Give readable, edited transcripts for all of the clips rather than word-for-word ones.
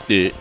Yeah.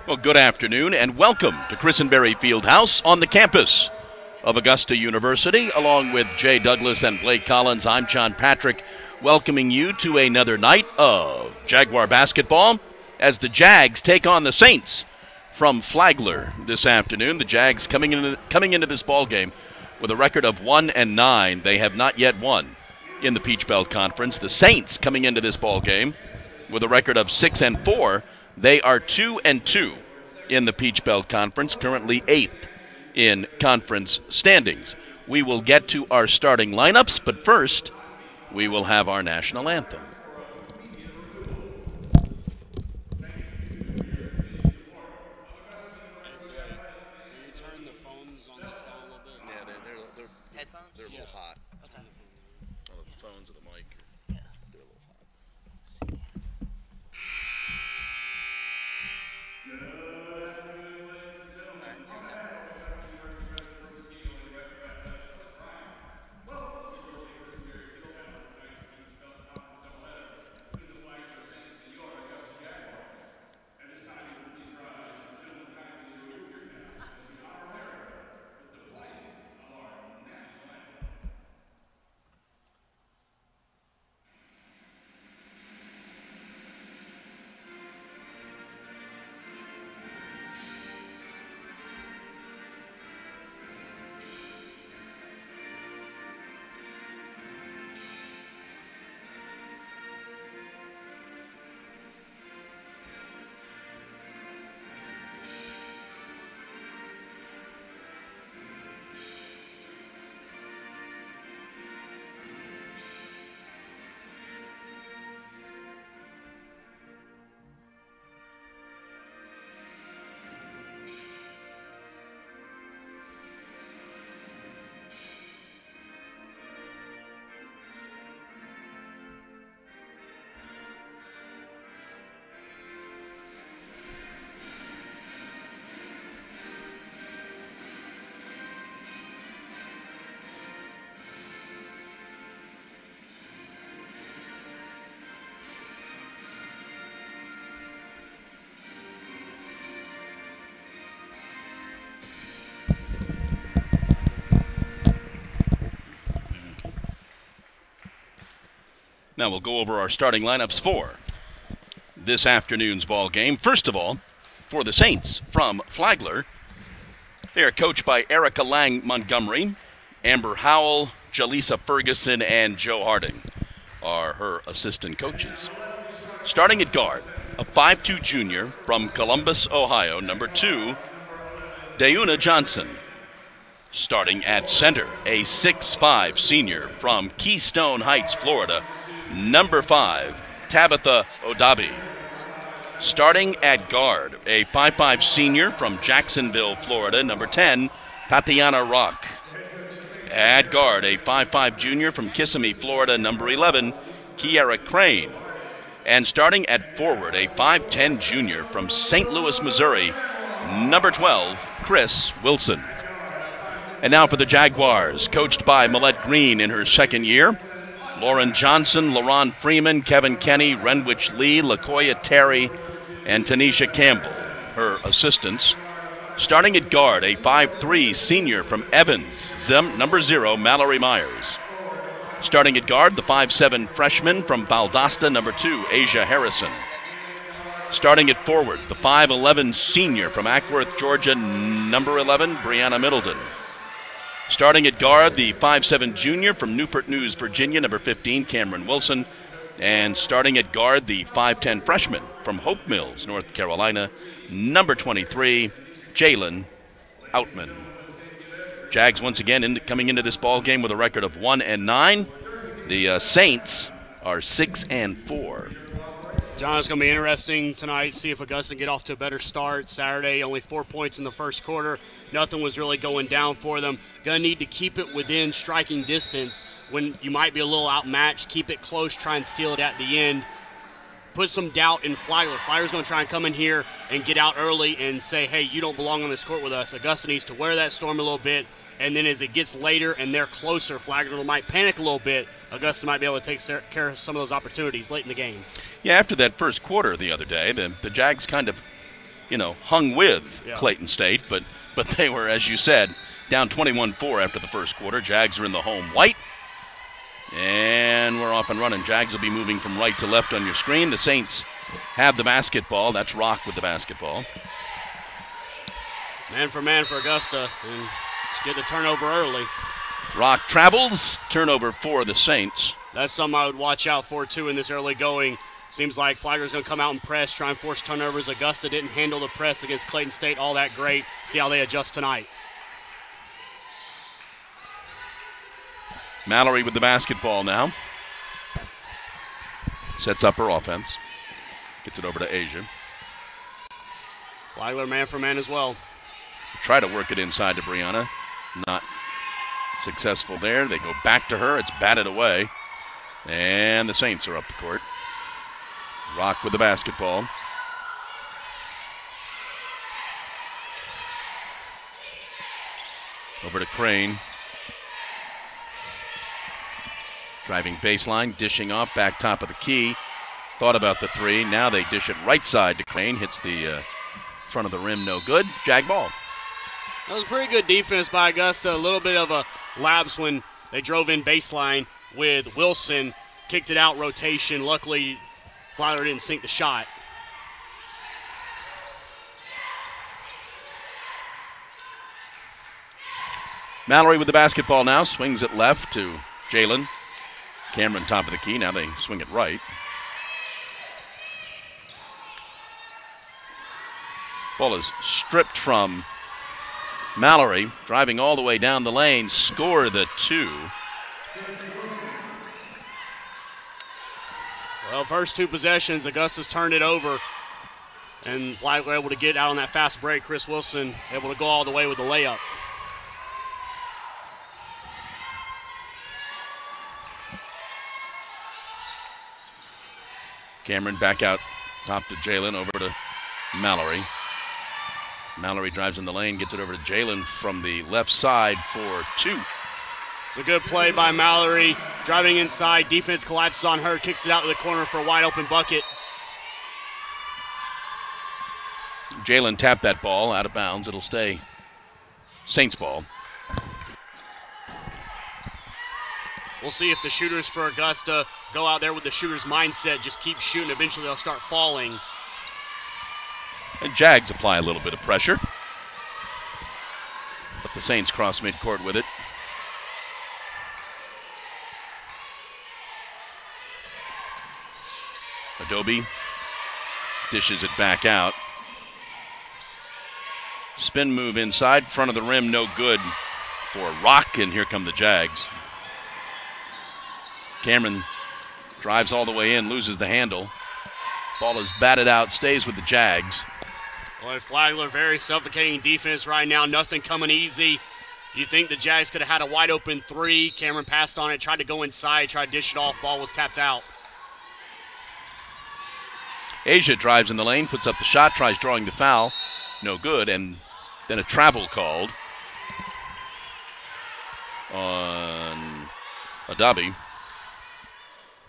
Well, good afternoon and welcome to Christenberry Fieldhouse on the campus of Augusta University. Along with Jay Douglas and Blake Collins, I'm John Patrick, welcoming you to another night of Jaguar basketball as the Jags take on the Saints from Flagler this afternoon. The Jags coming into this ball game with a record of 1-9. They have not yet won in the Peach Belt Conference. The Saints coming into this ball game with a record of 6-4. They are 2-2 in the Peach Belt Conference, currently 8th in conference standings. We will get to our starting lineups, but first, we will have our national anthem. Now we'll go over our starting lineups for this afternoon's ball game. First of all, for the Saints from Flagler, they are coached by Erica Lang Montgomery. Amber Howell, Jaleesa Ferguson, and Joe Harding are her assistant coaches. Starting at guard, a 5'2" junior from Columbus, Ohio, number 2, Deuna Johnson. Starting at center, a 6'5" senior from Keystone Heights, Florida, number 5, Tabitha Odabi. Starting at guard, a 5'5" senior from Jacksonville, Florida, number 10, Tatiana Rock. At guard, a 5'5" junior from Kissimmee, Florida, number 11, Kiara Crane. And starting at forward, a 5'10" junior from St. Louis, Missouri, number 12, Chris Wilson. And now for the Jaguars, coached by Millette Green in her second year. Lauren Johnson, LaRon Freeman, Kevin Kenny, Renwich Lee, LaKoya Terry, and Tanisha Campbell, her assistants. Starting at guard, a 5'3" senior from Evans, number 0, Mallory Myers. Starting at guard, the 5'7" freshman from Valdosta, number 2, Asia Harrison. Starting at forward, the 5'11" senior from Ackworth, Georgia, number 11, Brianna Middleton. Starting at guard, the 5'7" junior from Newport News, Virginia, number 15, Cameron Wilson. And starting at guard, the 5'10" freshman from Hope Mills, North Carolina, number 23, Jalen Outman. Jags once again coming into this ball game with a record of 1-9. The Saints are 6-4. John, it's going to be interesting tonight, see if Augusta can get off to a better start. Saturday, only 4 points in the first quarter. Nothing was really going down for them. Going to need to keep it within striking distance when you might be a little outmatched. Keep it close, try and steal it at the end. Put some doubt in Flagler. Flagler's going to try and come in here and get out early and say, hey, you don't belong on this court with us. Augusta needs to wear that storm a little bit, and then as it gets later and they're closer, Flagler might panic a little bit. Augusta might be able to take care of some of those opportunities late in the game. Yeah, after that first quarter the other day, the Jags kind of, hung with Clayton State, but they were, as you said, down 21-4 after the first quarter. Jags are in the home white. And we're off and running. Jags will be moving from right to left on your screen. The Saints have the basketball. That's Rock with the basketball. Man for Augusta. And let's get the turnover early. Rock travels. Turnover for the Saints. That's something I would watch out for, too, in this early going. Seems like Flagler's going to come out and press, try and force turnovers. Augusta didn't handle the press against Clayton State all that great. See how they adjust tonight. Mallory with the basketball now. Sets up her offense. Gets it over to Asia. Flagler man for man as well. Try to work it inside to Brianna. Not successful there. They go back to her. It's batted away. And the Saints are up the court. Rock with the basketball. Over to Crane. Driving baseline, dishing off, back top of the key. Thought about the three. Now they dish it right side to Crane. Hits the front of the rim, no good. Jag ball. That was pretty good defense by Augusta. A little bit of a lapse when they drove in baseline with Wilson. Kicked it out, rotation. Luckily, Flagler didn't sink the shot. Mallory with the basketball now. Swings it left to Jalen. Cameron top of the key. Now they swing it right. Ball is stripped from Mallory. Driving all the way down the lane. Score the two. Well, first two possessions, Augusta's turned it over. And Flagler able to get out on that fast break. Chris Wilson able to go all the way with the layup. Cameron back out top to Jalen, over to Mallory. Mallory drives in the lane, gets it over to Jalen from the left side for two. It's a good play by Mallory. Driving inside, defense collapses on her, kicks it out to the corner for a wide open bucket. Jalen tapped that ball out of bounds. It'll stay Saints ball. We'll see if the shooters for Augusta go out there with the shooter's mindset, just keep shooting. Eventually they'll start falling. And Jags apply a little bit of pressure. But the Saints cross midcourt with it. Adobe dishes it back out. Spin move inside, front of the rim, no good for Rock, and here come the Jags. Cameron drives all the way in, loses the handle. Ball is batted out, stays with the Jags. Boy, Flagler, very suffocating defense right now. Nothing coming easy. You think the Jags could have had a wide open three. Cameron passed on it, tried to go inside, tried to dish it off. Ball was tapped out. Asia drives in the lane, puts up the shot, tries drawing the foul. No good, and then a travel called on Adabi.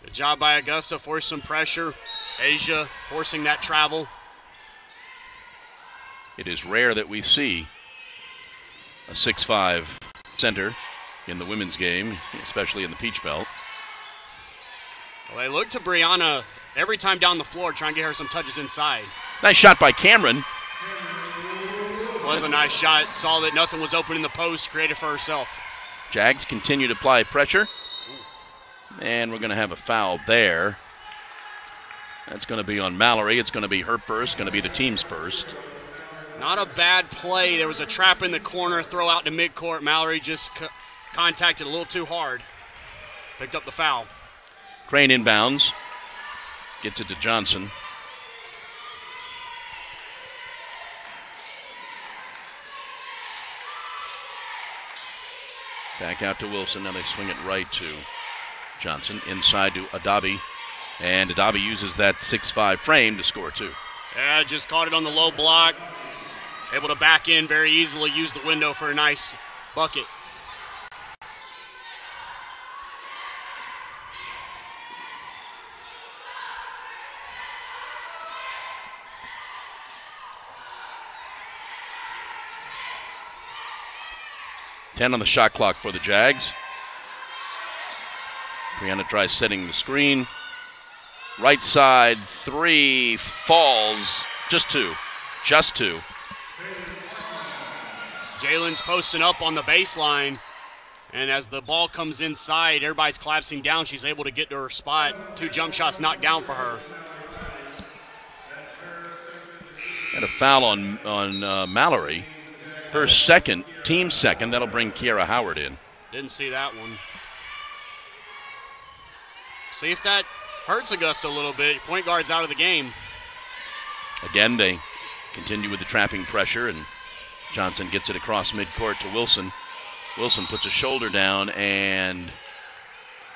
Good job by Augusta, forced some pressure. Asia forcing that travel. It is rare that we see a 6'5" center in the women's game, especially in the Peach Belt. Well, they look to Brianna every time down the floor, trying to get her some touches inside. Nice shot by Cameron. Was a nice shot. Saw that nothing was open in the post, created for herself. Jags continue to apply pressure. And we're going to have a foul there. That's going to be on Mallory. It's going to be her first, going to be the team's first. Not a bad play. There was a trap in the corner, throw out to midcourt. Mallory just contacted a little too hard. Picked up the foul. Crane inbounds. Gets it to Johnson. Back out to Wilson. Now they swing it right to Johnson. Inside to Adabi. And Adabi uses that 6'5" frame to score two. Yeah, just caught it on the low block. Able to back in very easily, use the window for a nice bucket. Ten on the shot clock for the Jags. Brianna tries setting the screen. Right side, three, falls. Just two. Just two. Jalen's posting up on the baseline. And as the ball comes inside, everybody's collapsing down. She's able to get to her spot. Two jump shots knocked down for her. And a foul on Mallory. Her second, team second. That'll bring Kiara Howard in. Didn't see that one. See if that hurts Augusta a little bit. Point guard's out of the game. Again, they continue with the trapping pressure, and Johnson gets it across midcourt to Wilson. Wilson puts a shoulder down and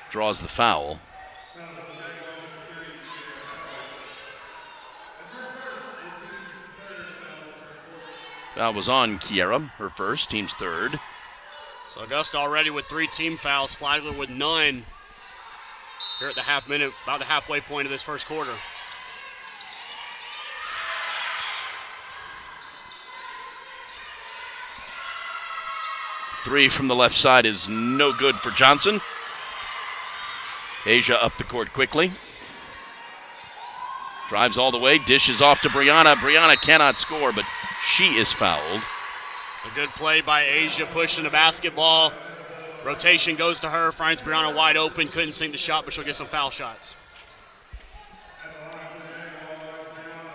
draws the foul. Foul was on Kiara, her first, team's third. So Augusta already with 3 team fouls, Flagler with none here at the about the halfway point of this first quarter. Three from the left side is no good for Johnson. Asia up the court quickly. Drives all the way, dishes off to Brianna. Brianna cannot score, but she is fouled. It's a good play by Asia pushing the basketball. Rotation goes to her, finds Brianna wide open. Couldn't sink the shot, but she'll get some foul shots.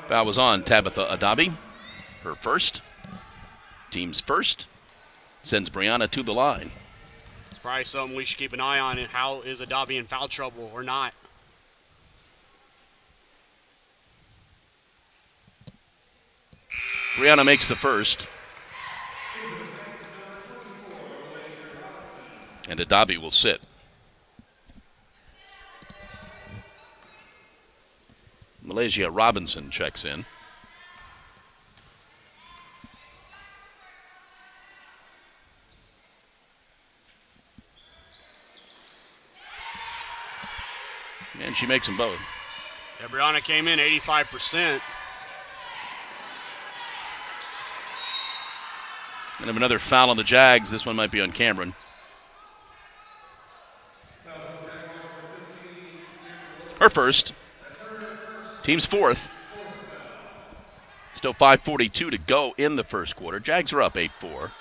Foul was on Tabitha Adabi. Her first. Team's first. Sends Brianna to the line. It's probably something we should keep an eye on. And how is Adabi in foul trouble or not? Brianna makes the first. And Adabi will sit. Malaysia Robinson checks in. And she makes them both. Yeah, Brianna came in 85%. And have another foul on the Jags. This one might be on Cameron. Her first. Team's fourth. Still 5:42 to go in the first quarter. Jags are up 8-4.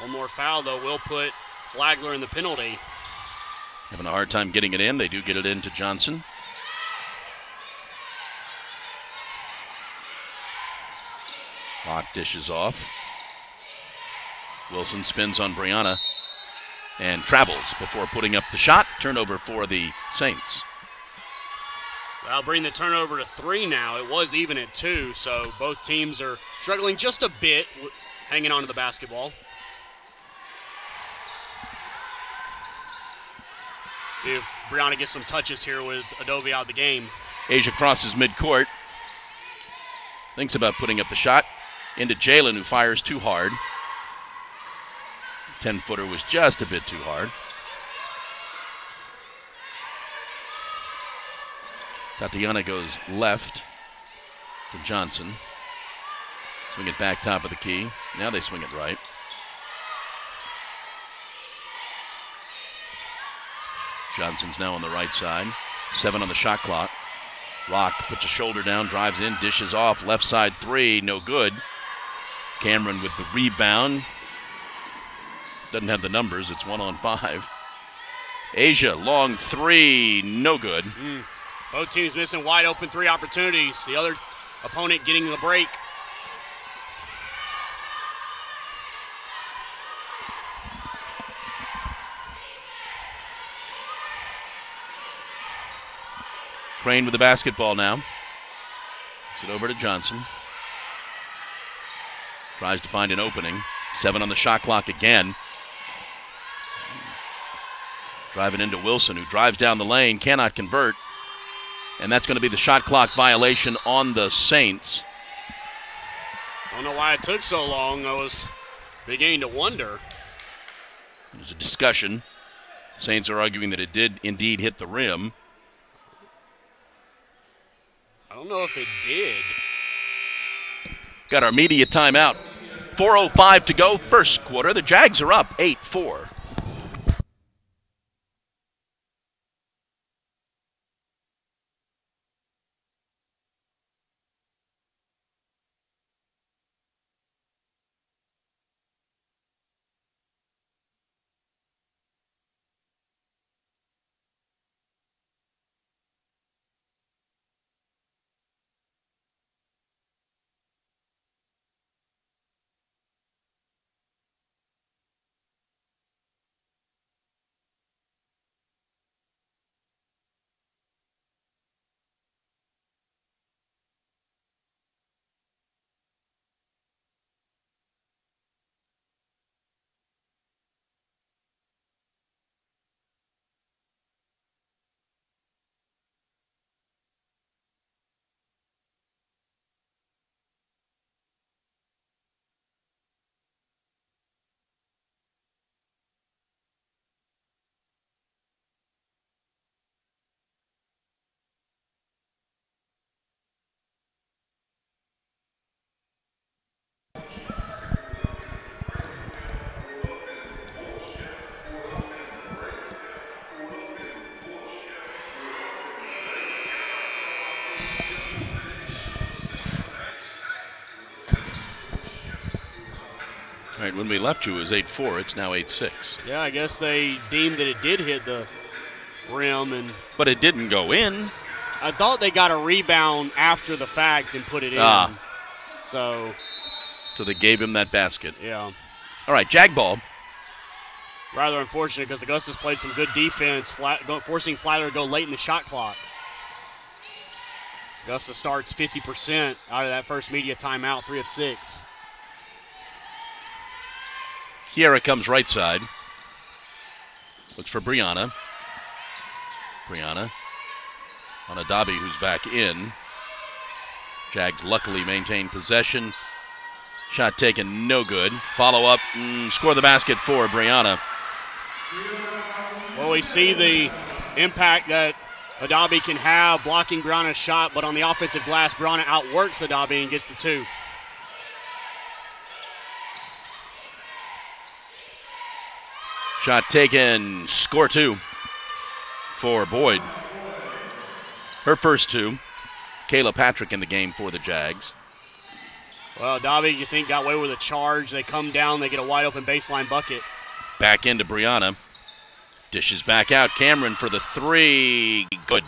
One more foul, though, will put Flagler in the penalty. Having a hard time getting it in. They do get it into Johnson. Rock dishes off. Wilson spins on Brianna and travels before putting up the shot. Turnover for the Saints. I'll bring the turnover to 3 now. It was even at 2, so both teams are struggling just a bit, hanging on to the basketball. See if Brianna gets some touches here with Adobe out of the game. Asia crosses midcourt. Thinks about putting up the shot. Into Jalen, who fires too hard. 10-footer was just a bit too hard. Tatiana goes left to Johnson. Swing it back top of the key. Now they swing it right. Johnson's now on the right side. 7 on the shot clock. Rock puts a shoulder down, drives in, dishes off. Left side 3, no good. Cameron with the rebound. Doesn't have the numbers, it's 1 on 5. Asia, long 3, no good. Both teams missing wide open 3 opportunities. The other opponent getting the break. Crane with the basketball now. Gets it over to Johnson. Tries to find an opening. 7 on the shot clock again. Driving into Wilson, who drives down the lane, cannot convert. And that's going to be the shot clock violation on the Saints. I don't know why it took so long. I was beginning to wonder. There's a discussion. Saints are arguing that it did indeed hit the rim. I don't know if it did. Got our media timeout. 4:05 to go, first quarter. The Jags are up 8-4. Right, when we left you, it was 8-4. It's now 8-6. Yeah, I guess they deemed that it did hit the rim, but it didn't go in. I thought they got a rebound after the fact and put it in. So they gave him that basket. Yeah. All right, Jag ball. Rather unfortunate because Augusta's played some good defense, forcing Flagler to go late in the shot clock. Augusta starts 50% out of that first media timeout, 3 of 6. Kiera comes right side. Looks for Brianna. Brianna on Adabi, who's back in. Jags luckily maintain possession. Shot taken, no good. Follow up, score the basket for Brianna. Well, we see the impact that Adabi can have blocking Brianna's shot, but on the offensive glass, Brianna outworks Adabi and gets the 2. Shot taken, score 2 for Boyd. Her first 2. Kayla Patrick in the game for the Jags. Well, Adabi, you think, got away with a charge. They come down, they get a wide open baseline bucket. Back into Brianna. Dishes back out. Cameron for the 3. Good.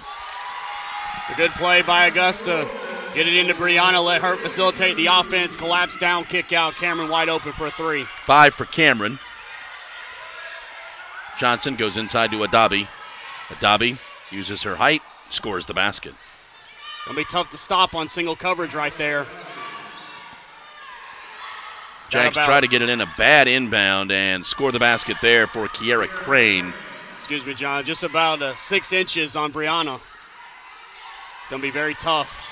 It's a good play by Augusta. Get it into Brianna, let her facilitate the offense. Collapse down, kick out. Cameron wide open for a 3. 5 for Cameron. Johnson goes inside to Adabi. Adabi uses her height, scores the basket. Gonna be tough to stop on single coverage right there. Jags try to get it in a bad inbound and score the basket there for Kiera Crane. Excuse me, John, just about 6 inches on Brianna. It's gonna be very tough.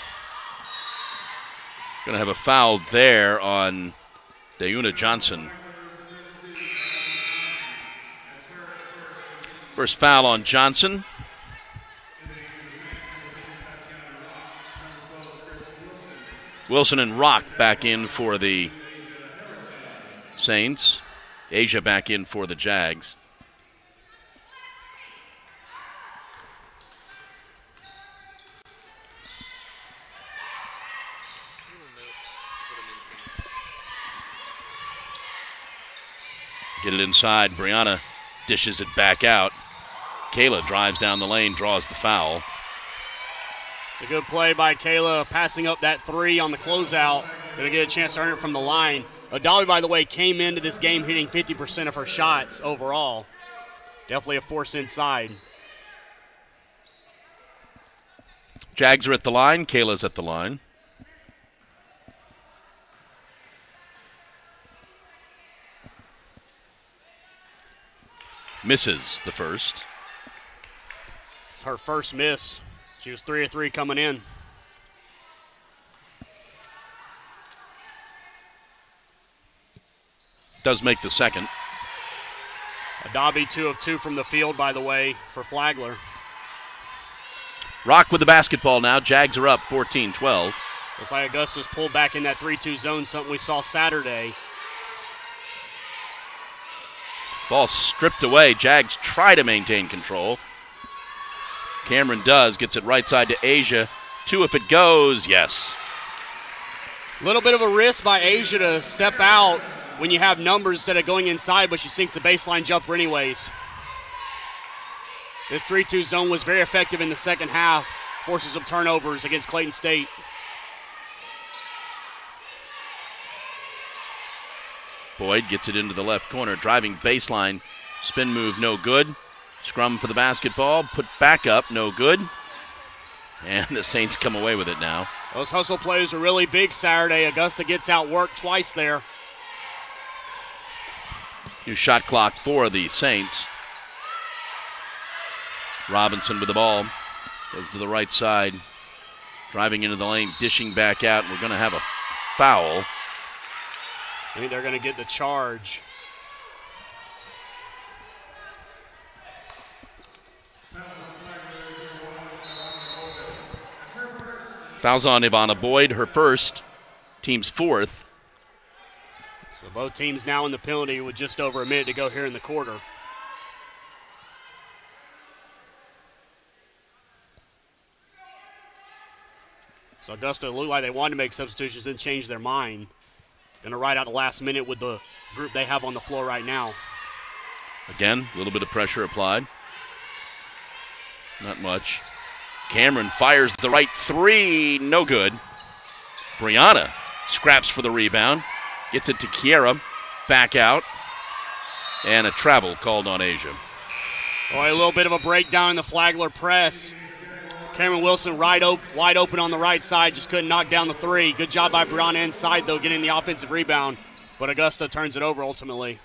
Gonna have a foul there on Deuna Johnson. First foul on Johnson. Wilson and Rock back in for the Saints. Asia back in for the Jags. Get it inside. Brianna dishes it back out. Kayla drives down the lane, draws the foul. It's a good play by Kayla, passing up that 3 on the closeout. Going to get a chance to earn it from the line. Adabi, by the way, came into this game hitting 50% of her shots overall. Definitely a force inside. Jags are at the line. Kayla's at the line. Misses the first. It's her first miss. She was 3 of 3 coming in. Does make the second. Adabi 2 of 2 from the field, by the way, for Flagler. Rock with the basketball now. Jags are up 14-12. Looks like Augusta's pulled back in that 3-2 zone, something we saw Saturday. Ball stripped away. Jags try to maintain control. Cameron does. Gets it right side to Asia. 2 if it goes. Yes. A little bit of a risk by Asia to step out when you have numbers instead of going inside, but she sinks the baseline jumper anyways. This 3-2 zone was very effective in the second half. Forces some turnovers against Clayton State. Boyd gets it into the left corner. Driving baseline. Spin move, no good. Scrum for the basketball. Put back up, no good. And the Saints come away with it now. Those hustle plays are really big Saturday. Augusta gets outworked twice there. New shot clock for the Saints. Robinson with the ball. Goes to the right side. Driving into the lane, dishing back out. And we're going to have a foul. I think they're going to get the charge. Fouls on Ivana Boyd, her first, team's 4th. So both teams now in the penalty with just over a minute to go here in the quarter. So Augusta looked like they wanted to make substitutions and change their mind. Going to ride out the last minute with the group they have on the floor right now. Again, a little bit of pressure applied. Not much. Cameron fires the right three. No good. Brianna scraps for the rebound. Gets it to Kiera. Back out. And a travel called on Asia. Boy, a little bit of a breakdown in the Flagler press. Cameron Wilson wide open on the right side. Just couldn't knock down the three. Good job by Brianna inside, though, getting the offensive rebound. But Augusta turns it over ultimately.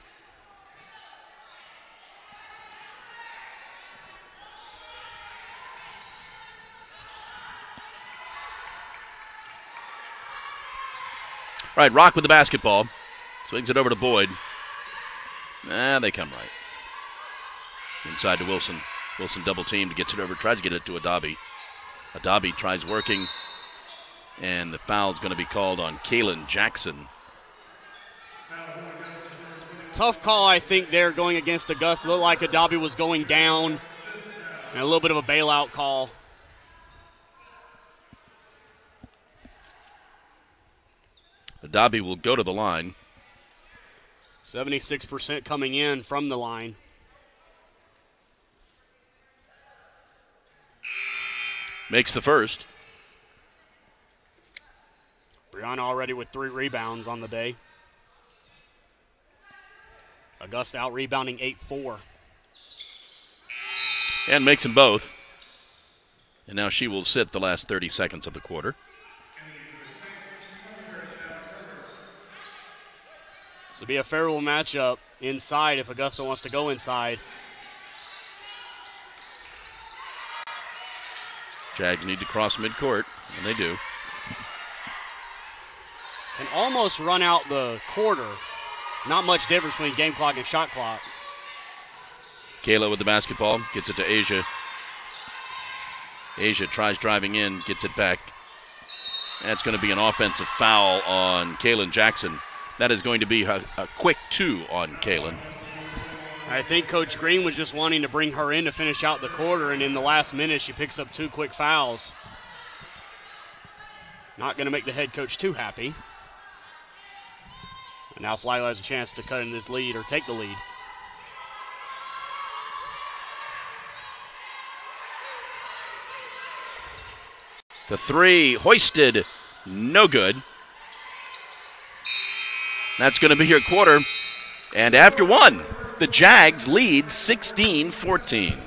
All right, Rock with the basketball. Swings it over to Boyd. They come right. Inside to Wilson. Wilson double teamed, gets it over, tries to get it to Adabi. Adabi tries working, and the foul's going to be called on Kaylin Jackson. Tough call, I think, there going against Augusta. Looked like Adabi was going down, and a little bit of a bailout call. Adabi will go to the line. 76% coming in from the line. Makes the first. Brianna already with 3 rebounds on the day. Augusta out rebounding 8-4. And makes them both. And now she will sit the last 30 seconds of the quarter. This will be a favorable matchup inside if Augusta wants to go inside. Jags need to cross midcourt, and they do. Can almost run out the quarter. Not much difference between game clock and shot clock. Kayla with the basketball, gets it to Asia. Asia tries driving in, gets it back. That's going to be an offensive foul on Kaylin Jackson. That is going to be a quick 2 on Kaylin. I think Coach Green was just wanting to bring her in to finish out the quarter, and in the last minute she picks up 2 quick fouls. Not going to make the head coach too happy. And now Flagler has a chance to cut in this lead or take the lead. The 3 hoisted, no good. That's going to be your quarter. And after 1, the Jags lead 16-14.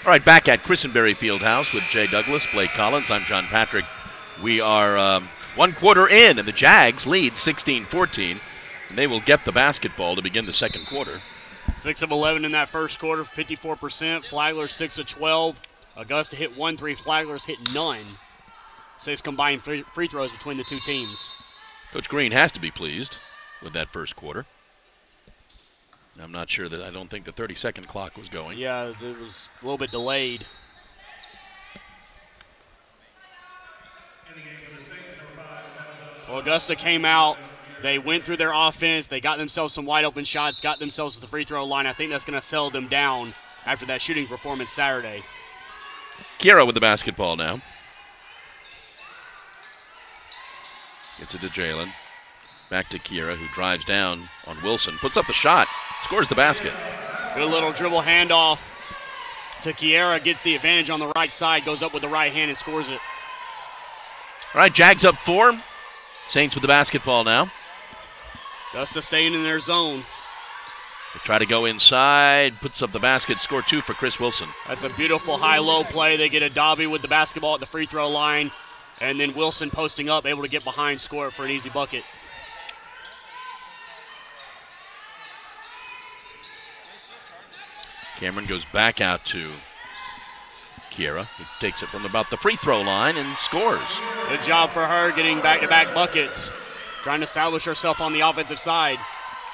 All right, back at Christenberry Fieldhouse with Jay Douglas, Blake Collins. I'm John Patrick. We are 1 quarter in, and the Jags lead 16-14. And they will get the basketball to begin the second quarter. 6 of 11 in that first quarter, 54%. Flagler 6 of 12. Augusta hit 1 3. Flagler's hit none. 6 combined free throws between the two teams. Coach Green has to be pleased with that first quarter. I'm not sure I don't think the 30-second clock was going. Yeah, it was a little bit delayed. Well, Augusta came out. They went through their offense. They got themselves some wide open shots, got themselves to the free throw line. I think that's going to settle them down after that shooting performance Saturday. Kiera with the basketball now. Gets it to Jalen. Back to Kiera, who drives down on Wilson. Puts up the shot. Scores the basket. Good little dribble handoff to Kiera. Gets the advantage on the right side. Goes up with the right hand and scores it. All right, Jags up 4. Saints with the basketball now. Augusta staying in their zone. They try to go inside. Puts up the basket. Score 2 for Chris Wilson. That's a beautiful high-low play. They get a Dobby with the basketball at the free throw line. And then Wilson posting up, able to get behind, score it for an easy bucket. Cameron goes back out to Kiera, who takes it from about the free throw line and scores. Good job for her getting back-to-back buckets. Trying to establish herself on the offensive side.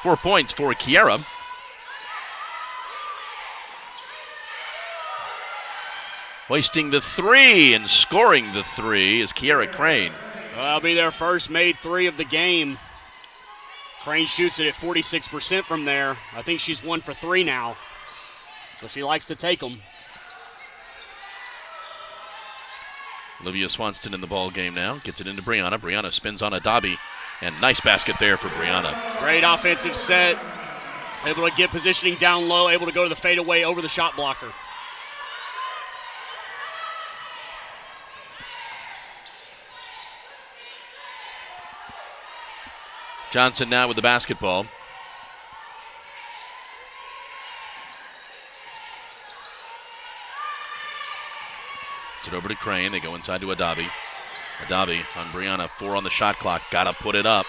4 points for Kiera. Hoisting the 3 and scoring the 3 is Kiera Crane. Well, that'll be their first made 3 of the game. Crane shoots it at 46% from there. I think she's 1 for 3 now. So she likes to take them. Olivia Swanston in the ball game now. Gets it into Brianna. Brianna spins on a Dobby. And nice basket there for Brianna. Great offensive set. Able to get positioning down low. Able to go to the fadeaway over the shot blocker. Johnson now with the basketball. Gets it over to Crane. They go inside to Adabi. Adabi on Brianna. 4 on the shot clock. Gotta put it up.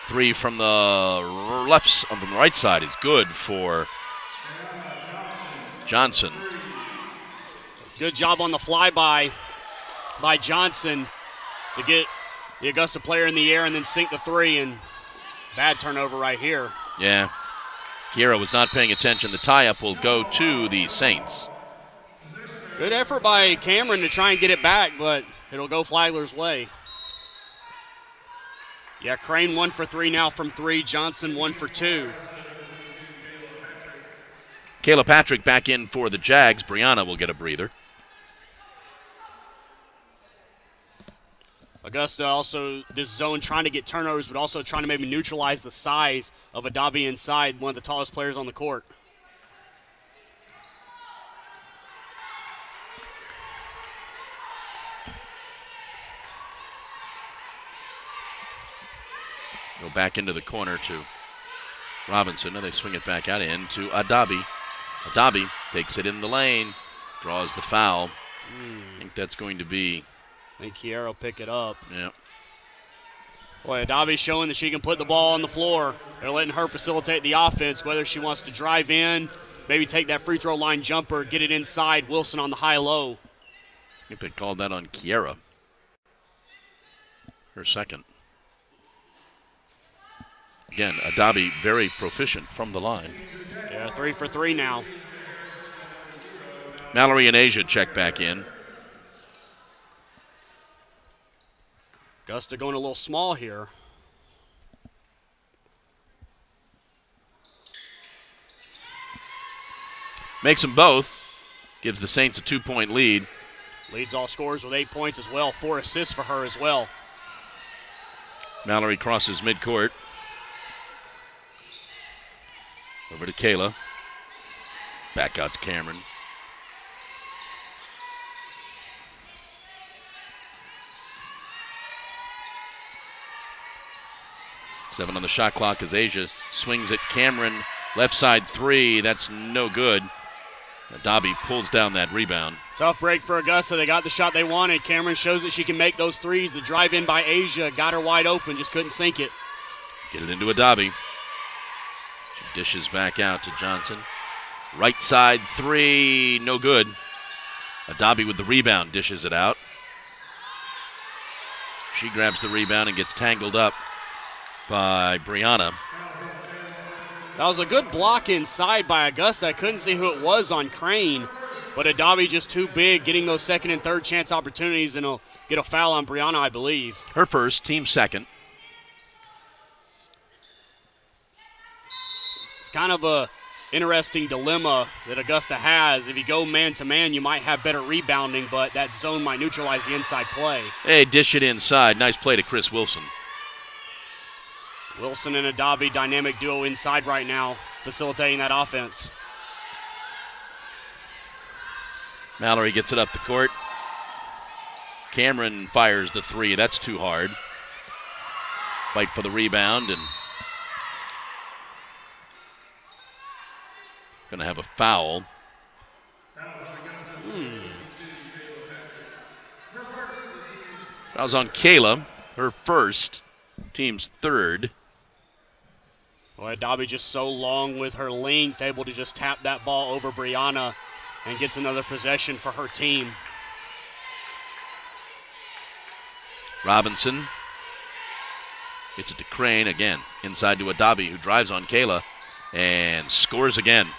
3 from the from the right side is good for Johnson. Good job on the flyby by Johnson to get the Augusta player in the air and then sink the 3, and bad turnover right here. Yeah. Kiera was not paying attention. The tie-up will go to the Saints. Good effort by Cameron to try and get it back, but it'll go Flagler's way. Yeah, Crane 1 for 3 now from 3. Johnson 1 for 2. Kayla Patrick back in for the Jags. Brianna will get a breather. Augusta also, this zone, trying to get turnovers, but also trying to maybe neutralize the size of Adabi inside, one of the tallest players on the court. Go back into the corner to Robinson. Now they swing it back out into Adabi. Adabi takes it in the lane, draws the foul. I think that's going to be... I think Kiera will pick it up. Yeah. Boy, Adabi's showing that she can put the ball on the floor. They're letting her facilitate the offense, whether she wants to drive in, maybe take that free throw line jumper, get it inside. Wilson on the high-low. I think they called that on Kiera. Her second. Again, Adabi very proficient from the line. Yeah, 3 for 3 now. Mallory and Asia check back in. Augusta going a little small here. Makes them both. Gives the Saints a 2-point lead. Leads all scorers with 8 points as well. 4 assists for her as well. Mallory crosses midcourt. Over to Kayla. Back out to Cameron. Seven on the shot clock as Asia swings at Cameron. Left side 3. That's no good. Adabi pulls down that rebound. Tough break for Augusta. They got the shot they wanted. Cameron shows that she can make those threes. The drive in by Asia got her wide open, just couldn't sink it. Get it into Adabi. She dishes back out to Johnson. Right side 3, no good. Adabi with the rebound, dishes it out. She grabs the rebound and gets tangled up by Brianna. That was a good block inside by Augusta. I couldn't see who it was on Crane, but Adabi just too big, getting those second and third chance opportunities, and he'll get a foul on Brianna, I believe. Her first, team second. It's kind of a interesting dilemma that Augusta has. If you go man-to-man, you might have better rebounding, but that zone might neutralize the inside play. Hey, dish it inside. Nice play to Chris Wilson. Wilson and Adabi, dynamic duo inside right now, facilitating that offense. Mallory gets it up the court. Cameron fires the three. That's too hard. Fight for the rebound, and going to have a foul. Foul's on Kayla, her first, team's third. Boy, Adabi just so long with her length, able to just tap that ball over Brianna and gets another possession for her team. Robinson gets it to Crane again, inside to Adabi, who drives on Kayla and scores again.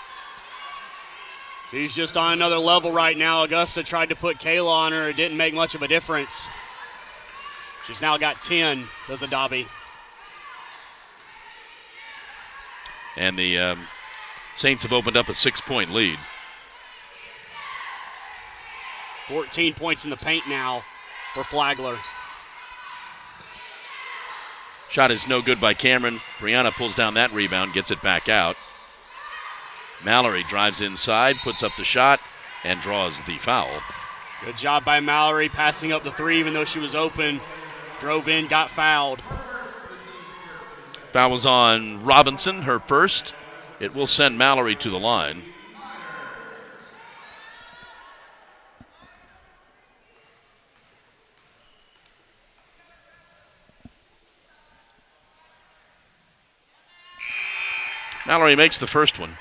She's just on another level right now. Augusta tried to put Kayla on her. It didn't make much of a difference. She's now got 10, does Adabi. And the Saints have opened up a 6-point lead. 14 points in the paint now for Flagler. Shot is no good by Cameron. Brianna pulls down that rebound, gets it back out. Mallory drives inside, puts up the shot, and draws the foul. Good job by Mallory passing up the three even though she was open. Drove in, got fouled. Foul was on Robinson, her first. It will send Mallory to the line. Mallory makes the first one.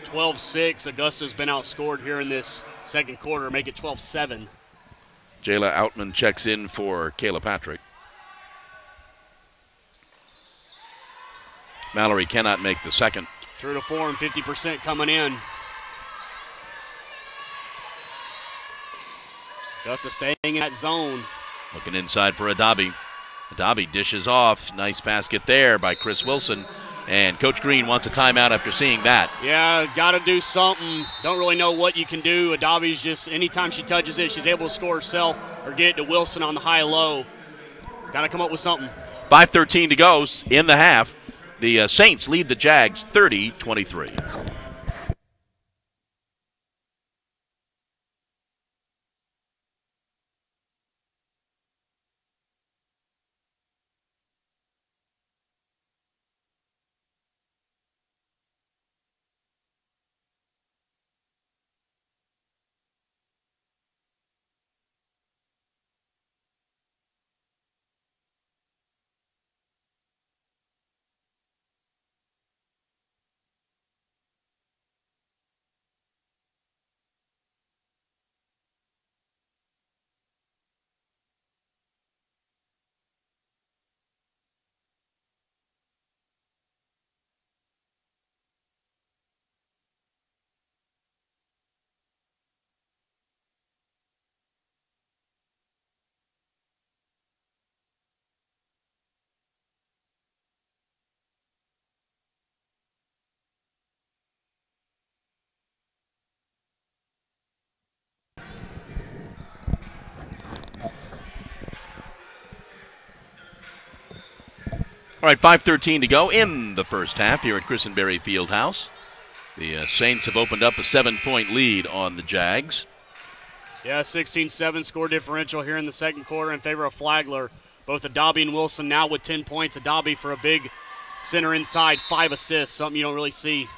(12-6). Augusta's been outscored here in this second quarter. Make it 12-7. Jayla Outman checks in for Kayla Patrick. Mallory cannot make the second. True to form, 50% coming in. Augusta staying in that zone. Looking inside for Adabi. Adabi dishes off. Nice basket there by Chris Wilson. And Coach Green wants a timeout after seeing that. Yeah, got to do something. Don't really know what you can do. Adabi's just, anytime she touches it, she's able to score herself or get it to Wilson on the high-low. Got to come up with something. 5:13 to go in the half. The Saints lead the Jags 30-23. All right, 5:13 to go in the first half here at Christenberry Fieldhouse. The Saints have opened up a 7-point lead on the Jags. Yeah, 16-7 score differential here in the second quarter in favor of Flagler. Both Adabi and Wilson now with 10 points. Adabi for a big center inside, 5 assists, something you don't really see.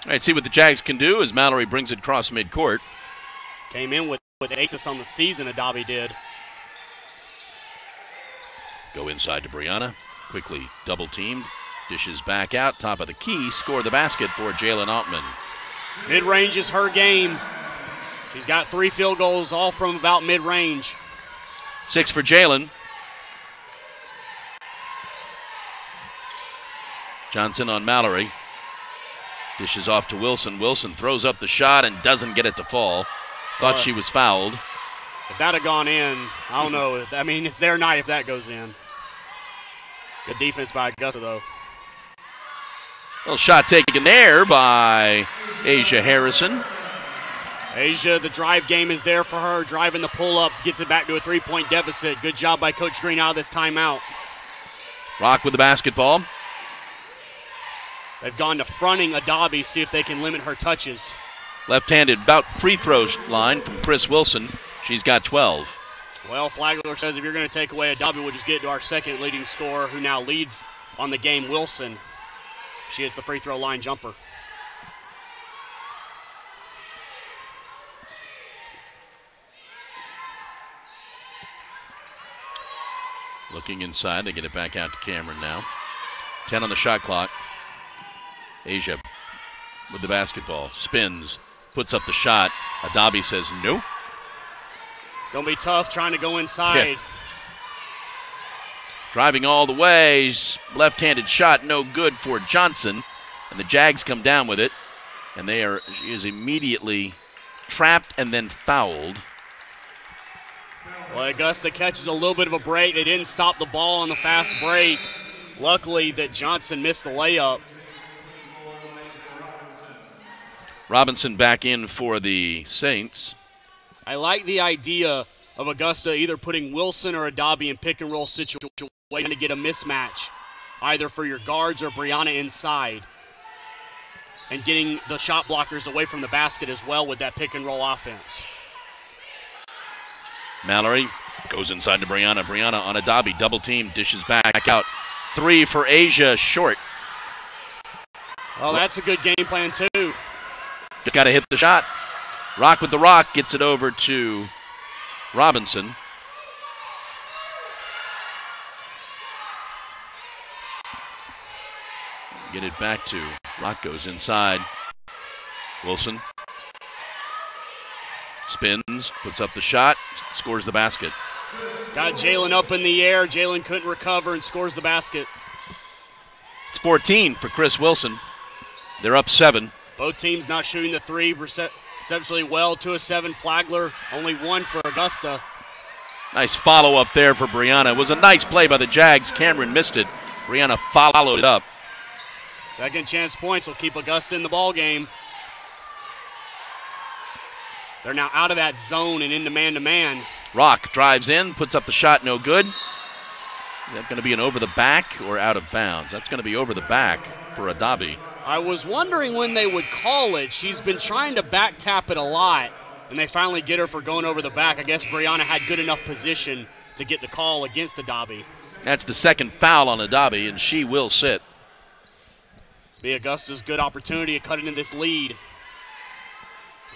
All right, see what the Jags can do as Mallory brings it across midcourt. Came in with aces on the season, Adabi did. Go inside to Brianna, quickly double-teamed, dishes back out, top of the key, score the basket for Jalen Altman. Mid-range is her game. She's got 3 field goals, all from about mid-range. 6 for Jalen. Johnson on Mallory. Dishes off to Wilson. Wilson throws up the shot and doesn't get it to fall. Thought she was fouled. If that had gone in, I don't know. I mean, it's their night if that goes in. Good defense by Augusta, though. Well, shot taken there by Asia Harrison. Asia, the drive game is there for her. Driving the pull-up, gets it back to a 3-point deficit. Good job by Coach Green out of this timeout. Rock with the basketball. They've gone to fronting Adabi, see if they can limit her touches. Left-handed, about free throw line from Chris Wilson. She's got 12. Well, Flagler says if you're going to take away Adabi, we'll just get to our second leading scorer, who now leads on the game, Wilson. She is the free throw line jumper. Looking inside, they get it back out to Cameron now. 10 on the shot clock. Asia with the basketball, spins, puts up the shot. Adabi says no. It's going to be tough trying to go inside. Yeah. Driving all the way, left-handed shot, no good for Johnson. And the Jags come down with it, and she is immediately trapped and then fouled. Well, Augusta catches a little bit of a break. They didn't stop the ball on the fast break. Luckily that Johnson missed the layup. Robinson back in for the Saints. I like the idea of Augusta either putting Wilson or Adabi in pick-and-roll situation to get a mismatch, either for your guards or Brianna inside, and getting the shot blockers away from the basket as well with that pick-and-roll offense. Mallory goes inside to Brianna. Brianna on Adabi, double team, dishes back out. 3 for Asia, short. Oh, that's a good game plan too. Just got to hit the shot. Rock with the rock, gets it over to Robinson. Get it back to Rock, goes inside. Wilson spins, puts up the shot, scores the basket. Got Jalen up in the air. Jalen couldn't recover and scores the basket. It's 14 for Chris Wilson. They're up 7. Both teams not shooting the 3 exceptionally well. 2 of 7 Flagler, only 1 for Augusta. Nice follow-up there for Brianna. It was a nice play by the Jags. Cameron missed it. Brianna followed it up. Second chance points will keep Augusta in the ball game. They're now out of that zone and into man-to-man. Rock drives in, puts up the shot, no good. Is that going to be an over the back or out of bounds? That's going to be over the back for Adabi. I was wondering when they would call it. She's been trying to back tap it a lot, and they finally get her for going over the back. I guess Brianna had good enough position to get the call against Adabi. That's the second foul on Adabi, and she will sit. Be Augusta's good opportunity to cut into this lead.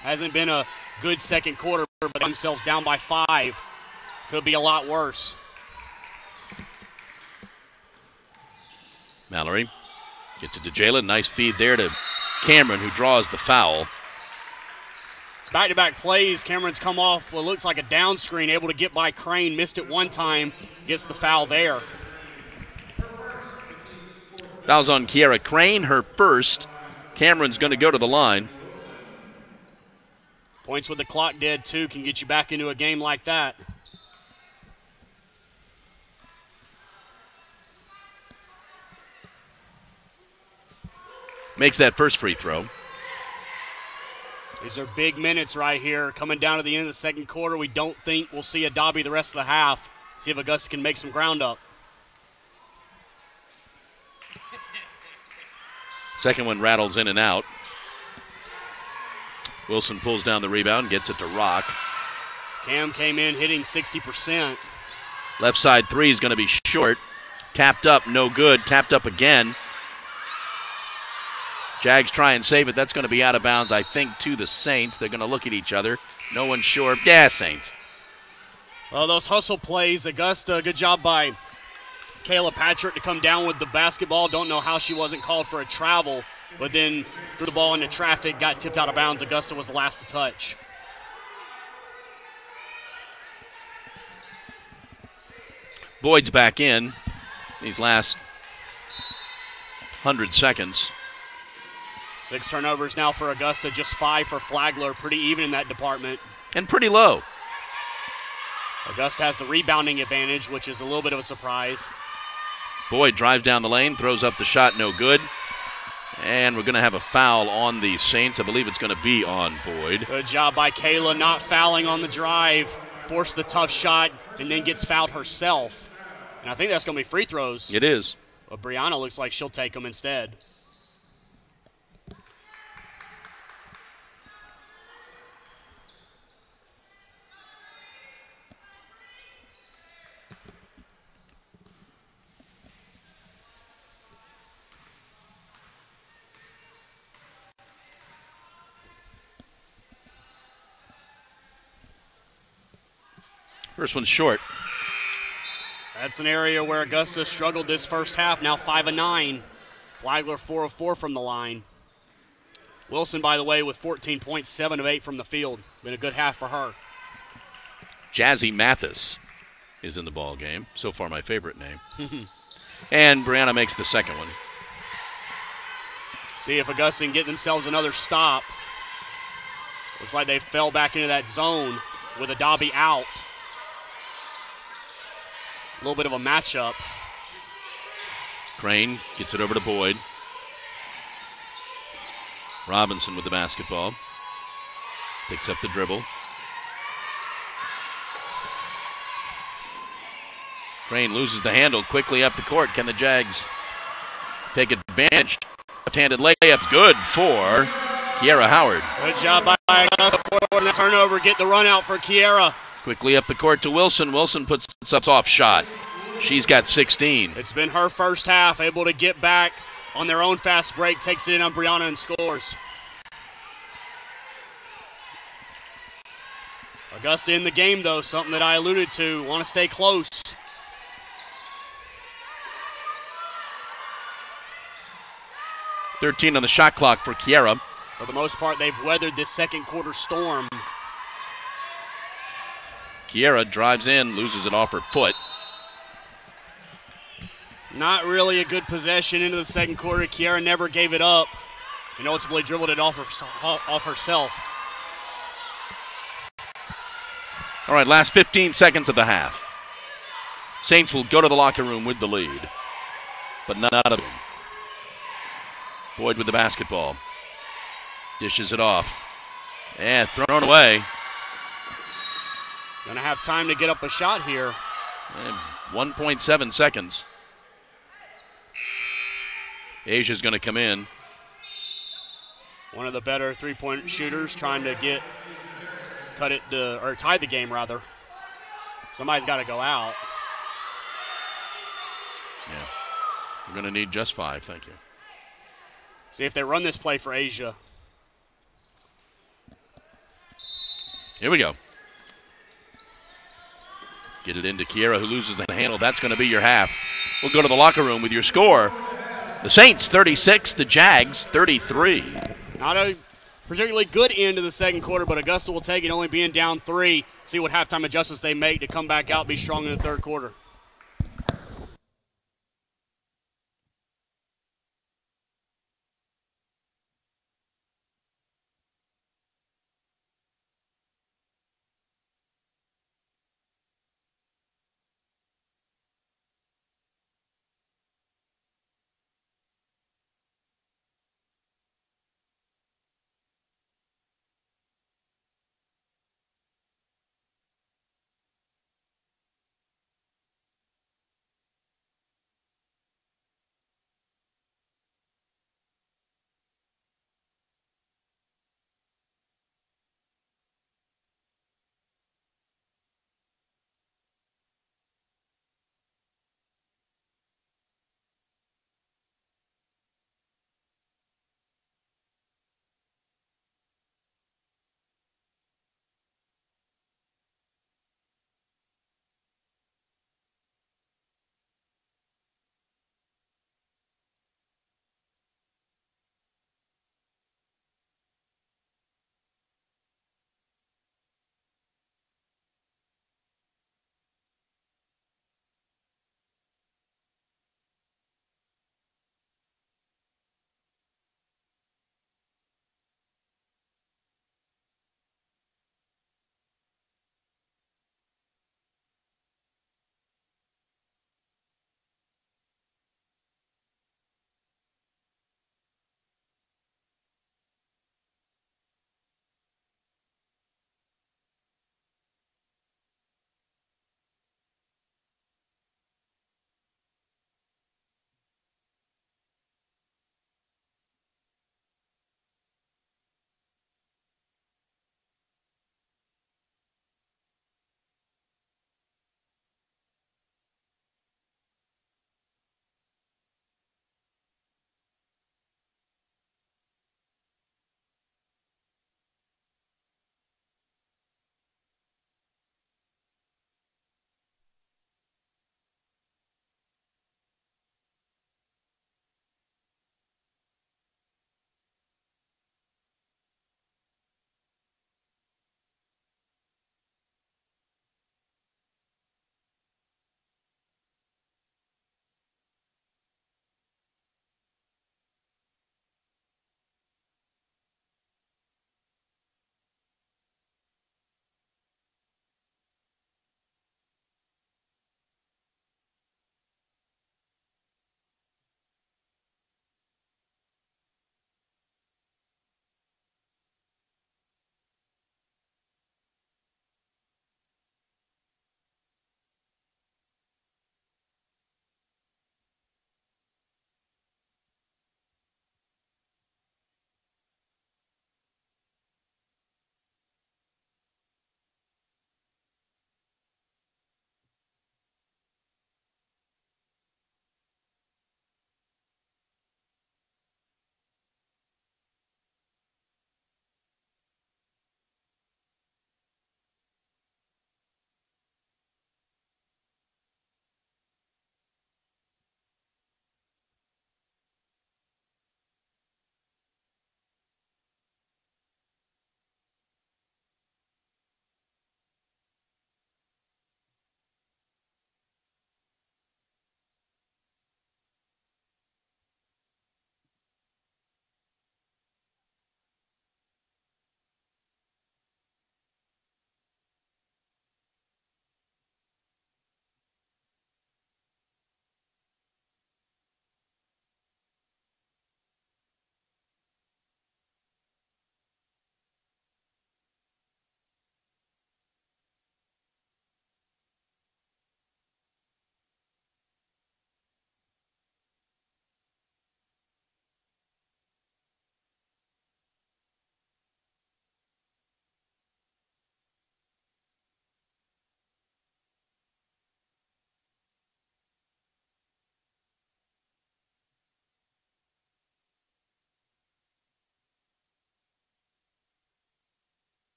Hasn't been a good second quarter, but themselves down by 5. Could be a lot worse. Mallory gets it to Jalen. Nice feed there to Cameron, who draws the foul. It's back-to-back plays. Cameron's come off what looks like a down screen, able to get by Crane. Missed it one time. Gets the foul there. Foul's on Kiara Crane, her first. Cameron's going to go to the line. Points with the clock dead, too, can get you back into a game like that. Makes that first free throw. These are big minutes right here. Coming down to the end of the second quarter, we don't think we'll see Adabi the rest of the half. See if Augusta can make some ground up. Second one rattles in and out. Wilson pulls down the rebound, gets it to Rock. Cam came in hitting 60%. Left side 3 is going to be short. Tapped up, no good. Tapped up again. Jags try and save it. That's going to be out of bounds, I think, to the Saints. They're going to look at each other. No one's sure. Yeah, Saints. Well, those hustle plays, Augusta, good job by Kayla Patrick to come down with the basketball. Don't know how she wasn't called for a travel, but then threw the ball into traffic, got tipped out of bounds. Augusta was the last to touch. Boyd's back in these last 100 seconds. 6 turnovers now for Augusta, just 5 for Flagler. Pretty even in that department. And pretty low. Augusta has the rebounding advantage, which is a little bit of a surprise. Boyd drives down the lane, throws up the shot, no good. And we're going to have a foul on the Saints. I believe it's going to be on Boyd. Good job by Kayla not fouling on the drive. Forced the tough shot and then gets fouled herself. And I think that's going to be free throws. It is. But Brianna looks like she'll take them instead. First one's short. That's an area where Augusta struggled this first half, now 5 of 9. Flagler 4 of 4 from the line. Wilson, by the way, with 14 points, 7 of 8 from the field. Been a good half for her. Jazzy Mathis is in the ball game. So far, my favorite name. And Brianna makes the second one. See if Augusta can get themselves another stop. Looks like they fell back into that zone with a Dobby out. A little bit of a matchup. Crane gets it over to Boyd. Robinson with the basketball. Picks up the dribble. Crane loses the handle quickly up the court. Can the Jags take advantage? Left-handed layup, good for Kiera Howard. Good job by Augusta forward in the turnover. Get the run out for Kiera. Quickly up the court to Wilson. Wilson puts up off shot. She's got 16. It's been her first half, able to get back on their own fast break, takes it in on Brianna and scores. Augusta in the game, though, something that I alluded to. Want to stay close. $13 on the shot clock for Kiera. For the most part, they've weathered this second quarter storm. Kiera drives in, loses it off her foot. Not really a good possession into the second quarter. Kiera never gave it up and ultimately dribbled it off herself. All right, last 15 seconds of the half. Saints will go to the locker room with the lead, but none out of them. Boyd with the basketball. Dishes it off. And thrown away. Gonna have time to get up a shot here. And 1.7 seconds. Asia's going to come in. One of the better three-point shooters trying to tie the game rather. Somebody's got to go out. Yeah. We're going to need just 5, thank you. See if they run this play for Asia. Here we go. Get it into Kiera, who loses the handle. That's going to be your half. We'll go to the locker room with your score. The Saints 36, the Jags 33. Not a particularly good end of the second quarter, but Augusta will take it, only being down 3. See what halftime adjustments they make to come back out, be strong in the third quarter.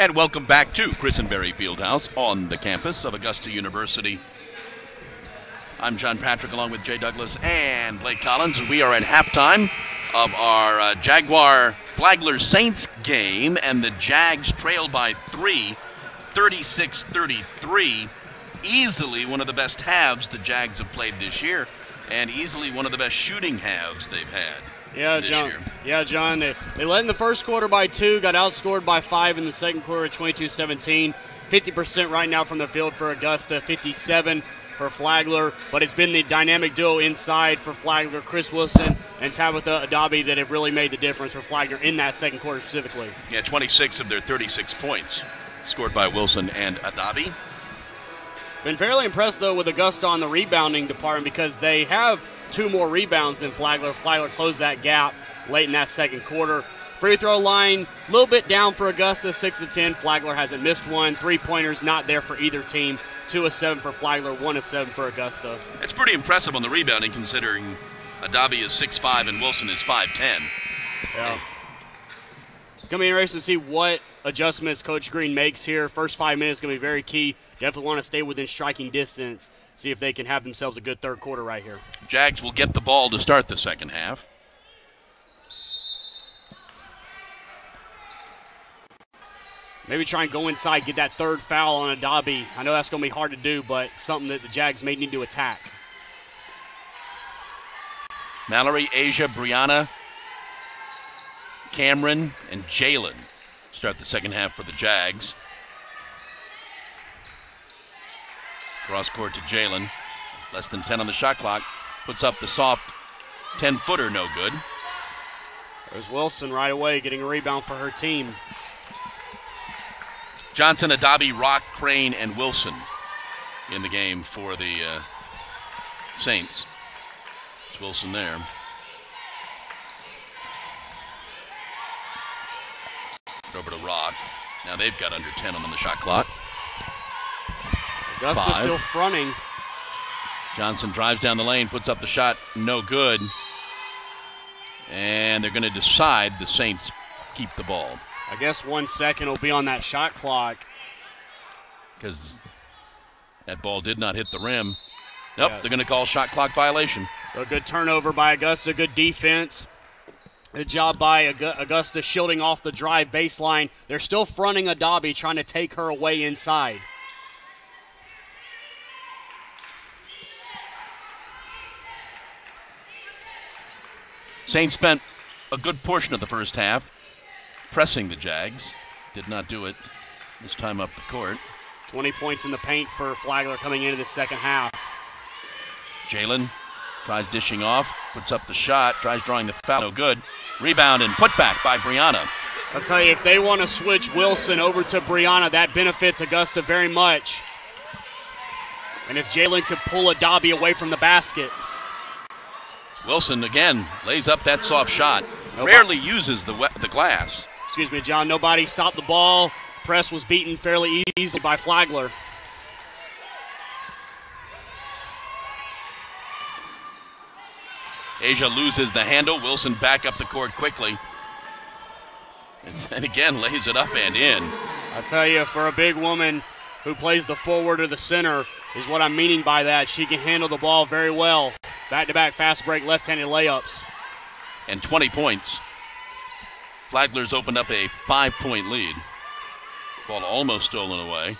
And welcome back to Christenberry Fieldhouse on the campus of Augusta University. I'm John Patrick along with Jay Douglas and Blake Collins, and we are at halftime of our Jaguar Flagler Saints game, and the Jags trail by 3, 36-33. Easily one of the best halves the Jags have played this year, and easily one of the best shooting halves they've had. Yeah, John. Yeah, John. They led in the first quarter by 2, got outscored by 5 in the second quarter at 22-17. 50% right now from the field for Augusta, 57 for Flagler. But it's been the dynamic duo inside for Flagler, Chris Wilson and Tabitha Adabi, that have really made the difference for Flagler in that second quarter specifically. Yeah, 26 of their 36 points scored by Wilson and Adabi. Been fairly impressed, though, with Augusta on the rebounding department because they have 2 more rebounds than Flagler. Flagler closed that gap late in that second quarter. Free throw line, a little bit down for Augusta, 6 of 10. Flagler hasn't missed one. 3-pointers not there for either team. 2 of 7 for Flagler, 1 of 7 for Augusta. It's pretty impressive on the rebounding considering Adabi is 6'5" and Wilson is 5'10". Yeah. It's going to be interesting to see what adjustments Coach Green makes here. First 5 minutes is going to be very key. Definitely want to stay within striking distance, see if they can have themselves a good third quarter right here. Jags will get the ball to start the second half. Maybe try and go inside, get that third foul on Adabi. I know that's going to be hard to do, but something that the Jags may need to attack. Mallory, Asia, Brianna, Cameron, and Jalen start the second half for the Jags. Cross court to Jalen. Less than 10 on the shot clock. Puts up the soft 10-footer, no good. There's Wilson right away getting a rebound for her team. Johnson, Adabi, Rock, Crane, and Wilson in the game for the Saints. It's Wilson there. Over to Rock. Now they've got under 10 on the shot clock. Augusta still fronting. Johnson drives down the lane, puts up the shot, no good. And they're going to decide the Saints keep the ball. I guess 1 second will be on that shot clock. Because that ball did not hit the rim. Nope, They're going to call shot clock violation. So a good turnover by Augusta, good defense. Good job by Augusta shielding off the drive baseline. They're still fronting Adabi, trying to take her away inside. Saints spent a good portion of the first half pressing the Jags. Did not do it this time up the court. 20 points in the paint for Flagler coming into the second half. Jalen tries dishing off, puts up the shot, tries drawing the foul, no good. Rebound and put back by Brianna. I'll tell you, if they want to switch Wilson over to Brianna, that benefits Augusta very much. And if Jalen could pull Adabi away from the basket. Wilson, again, lays up that soft shot. Rarely uses the glass. Excuse me, John. Nobody stopped the ball. Press was beaten fairly easily by Flagler. Asia loses the handle. Wilson back up the court quickly. And again, lays it up and in. I tell you, for a big woman who plays the forward or the center is what I'm meaning by that. She can handle the ball very well. Back-to-back fast break left-handed layups. And 20 points. Flagler's opened up a 5-point lead. Ball almost stolen away.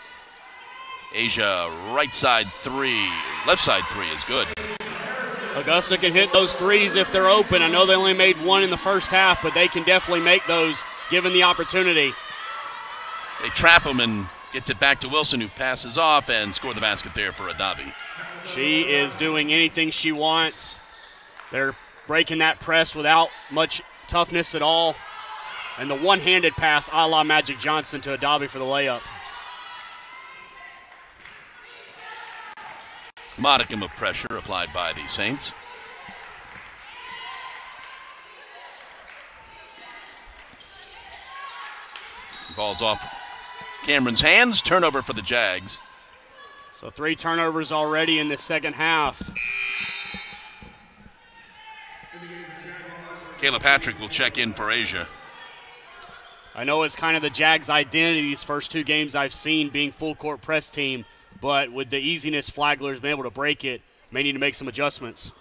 Asia, right side 3. Left side 3 is good. Augusta can hit those threes if they're open. I know they only made 1 in the first half, but they can definitely make those given the opportunity. They trap him and gets it back to Wilson, who passes off and scored the basket there for Adabi. She is doing anything she wants. They're breaking that press without much toughness at all. And the one-handed pass a la Magic Johnson to Adabi for the layup. Modicum of pressure applied by the Saints. Ball's off Cameron's hands. Turnover for the Jags. So 3 turnovers already in the second half. Kayla Patrick will check in for Asia. I know it's kind of the Jags' identity these first 2 games I've seen being full court press team, but with the easiness Flagler's been able to break it, may need to make some adjustments.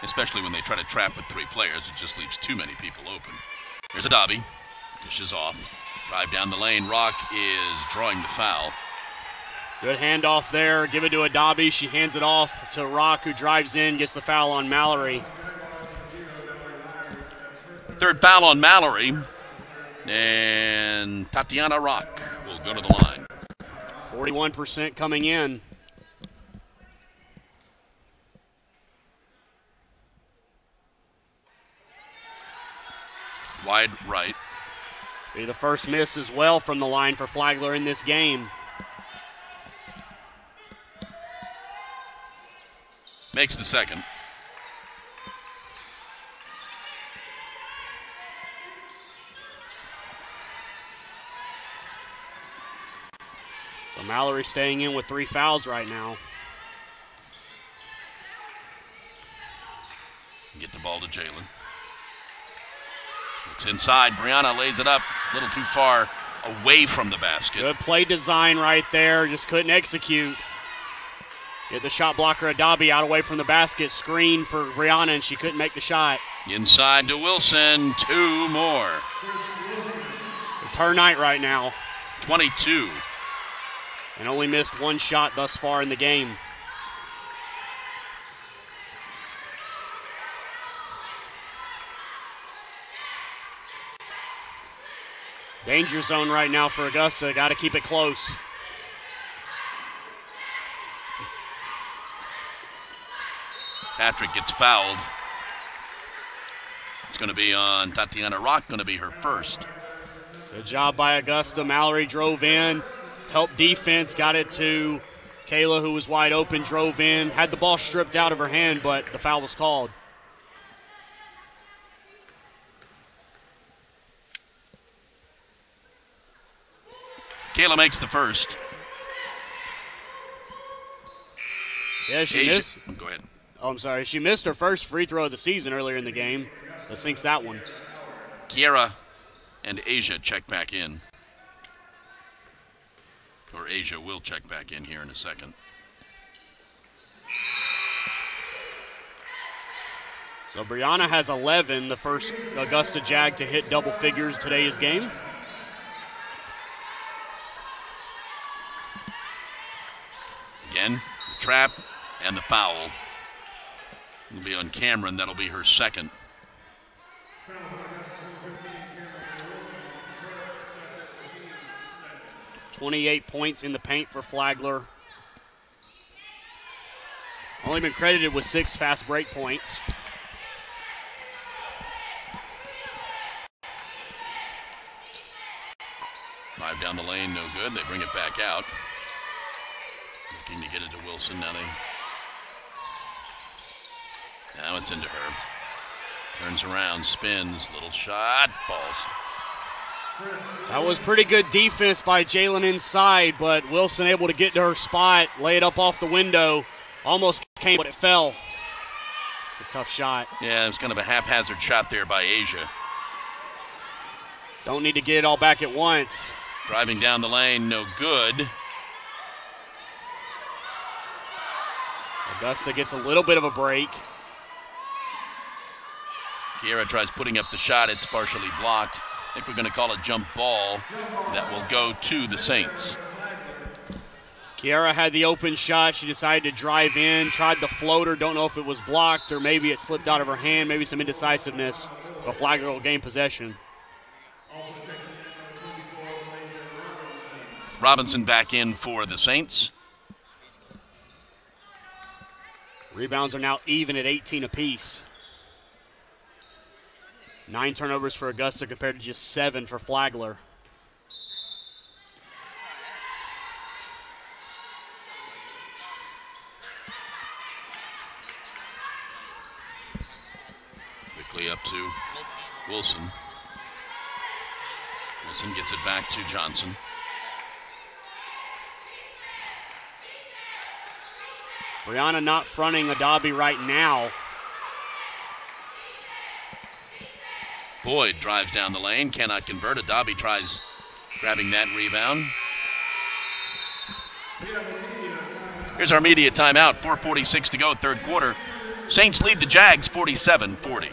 Especially when they try to trap with 3 players, it just leaves too many people open. Here's a Dobby. Dishes off. Drive down the lane. Rock is drawing the foul. Good handoff there. Give it to a Dobby. She hands it off to Rock, who drives in, gets the foul on Mallory. 3rd foul on Mallory. And Tatiana Rock will go to the line. 41% coming in. Wide right. Be the first miss as well from the line for Flagler in this game. Makes the second. So Mallory staying in with 3 fouls right now. Get the ball to Jalen. Looks inside. Brianna lays it up a little too far away from the basket. Good play design right there. Just couldn't execute. Get the shot blocker, Adabi, out away from the basket. Screen for Brianna, and she couldn't make the shot. Inside to Wilson. 2 more. It's her night right now. 22. And only missed 1 shot thus far in the game. Danger zone right now for Augusta. Got to keep it close. Patrick gets fouled. It's going to be on Tatiana Rock, going to be her first. Good job by Augusta. Mallory drove in, helped defense, got it to Kayla, who was wide open, drove in, had the ball stripped out of her hand, but the foul was called. Kayla makes the first. Yeah, she missed. Go ahead. Oh, I'm sorry. She missed her first free throw of the season earlier in the game. That sinks that one. Kiera and Asia check back in. Or Asia will check back in here in a second. So Brianna has 11, the first Augusta Jag to hit double figures today's game. Again, the trap and the foul. It'll be on Cameron. That'll be her second. .28 points in the paint for Flagler. Only been credited with 6 fast break points. Drive down the lane, no good. They bring it back out. Looking to get it to Wilson. Now it's into her. Turns around, spins, little shot, falls. That was pretty good defense by Jalen inside, but Wilson able to get to her spot, lay it up off the window. Almost came, but it fell. It's a tough shot. Yeah, it was kind of a haphazard shot there by Asia. Don't need to get it all back at once. Driving down the lane, no good. Augusta gets a little bit of a break. Kiera tries putting up the shot. It's partially blocked. I think we're going to call a jump ball that will go to the Saints. Kiera had the open shot. She decided to drive in, tried the floater. Don't know if it was blocked or maybe it slipped out of her hand, maybe some indecisiveness. But Flagler will gain possession. Robinson back in for the Saints. Rebounds are now even at 18 apiece. 9 turnovers for Augusta compared to just 7 for Flagler. Quickly up to Wilson. Wilson gets it back to Johnson. Brianna not fronting Adabi right now. Boyd drives down the lane, cannot convert. Adabi tries grabbing that rebound. Here's our media timeout, 4:46 to go, third quarter. Saints lead the Jags 47-40.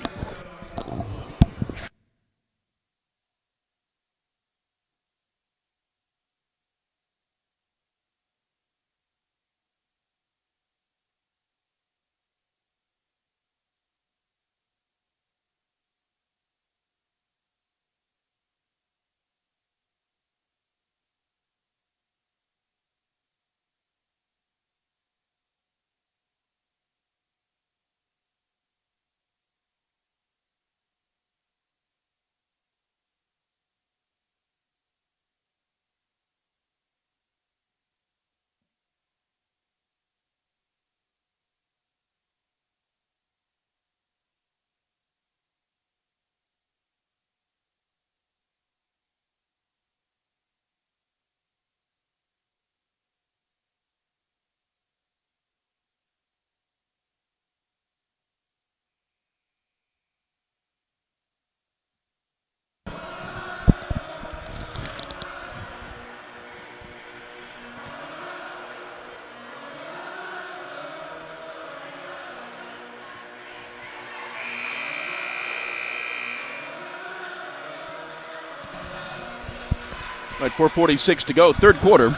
All right, 4:46 to go, third quarter.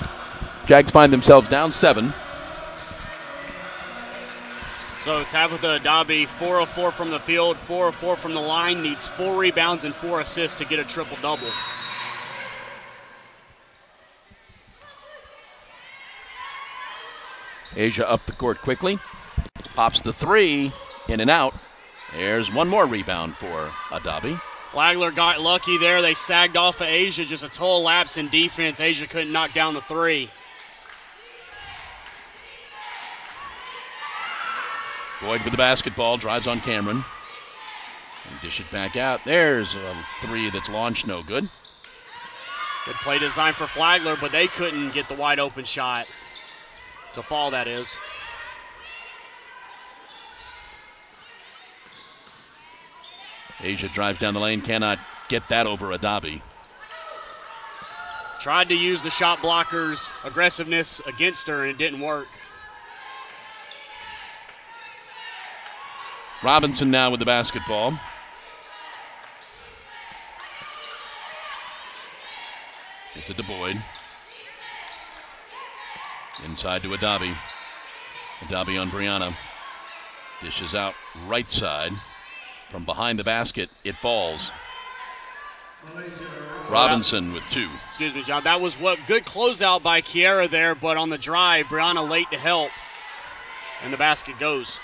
Jags find themselves down 7. So Tabitha Adabi, 4 of 4 from the field, 4 of 4 from the line, needs 4 rebounds and 4 assists to get a triple-double. Asia up the court quickly. Pops the 3, in and out. There's one more rebound for Adabi. Flagler got lucky there. They sagged off of Asia. Just a total lapse in defense. Asia couldn't knock down the 3. Boyd with the basketball, drives on Cameron. And dish it back out. There's a 3 that's launched, no good. Good play design for Flagler, but they couldn't get the wide open shot. To fall, that is. Asia drives down the lane, cannot get that over Adabi. Tried to use the shot blocker's aggressiveness against her, and it didn't work. Robinson now with the basketball. Gets it to Boyd. Inside to Adabi. Adabi on Brianna. Dishes out right side. From behind the basket, it falls. Robinson with 2. Excuse me, John. That was what good closeout by Kiera there, but on the drive, Brianna late to help, and the basket goes.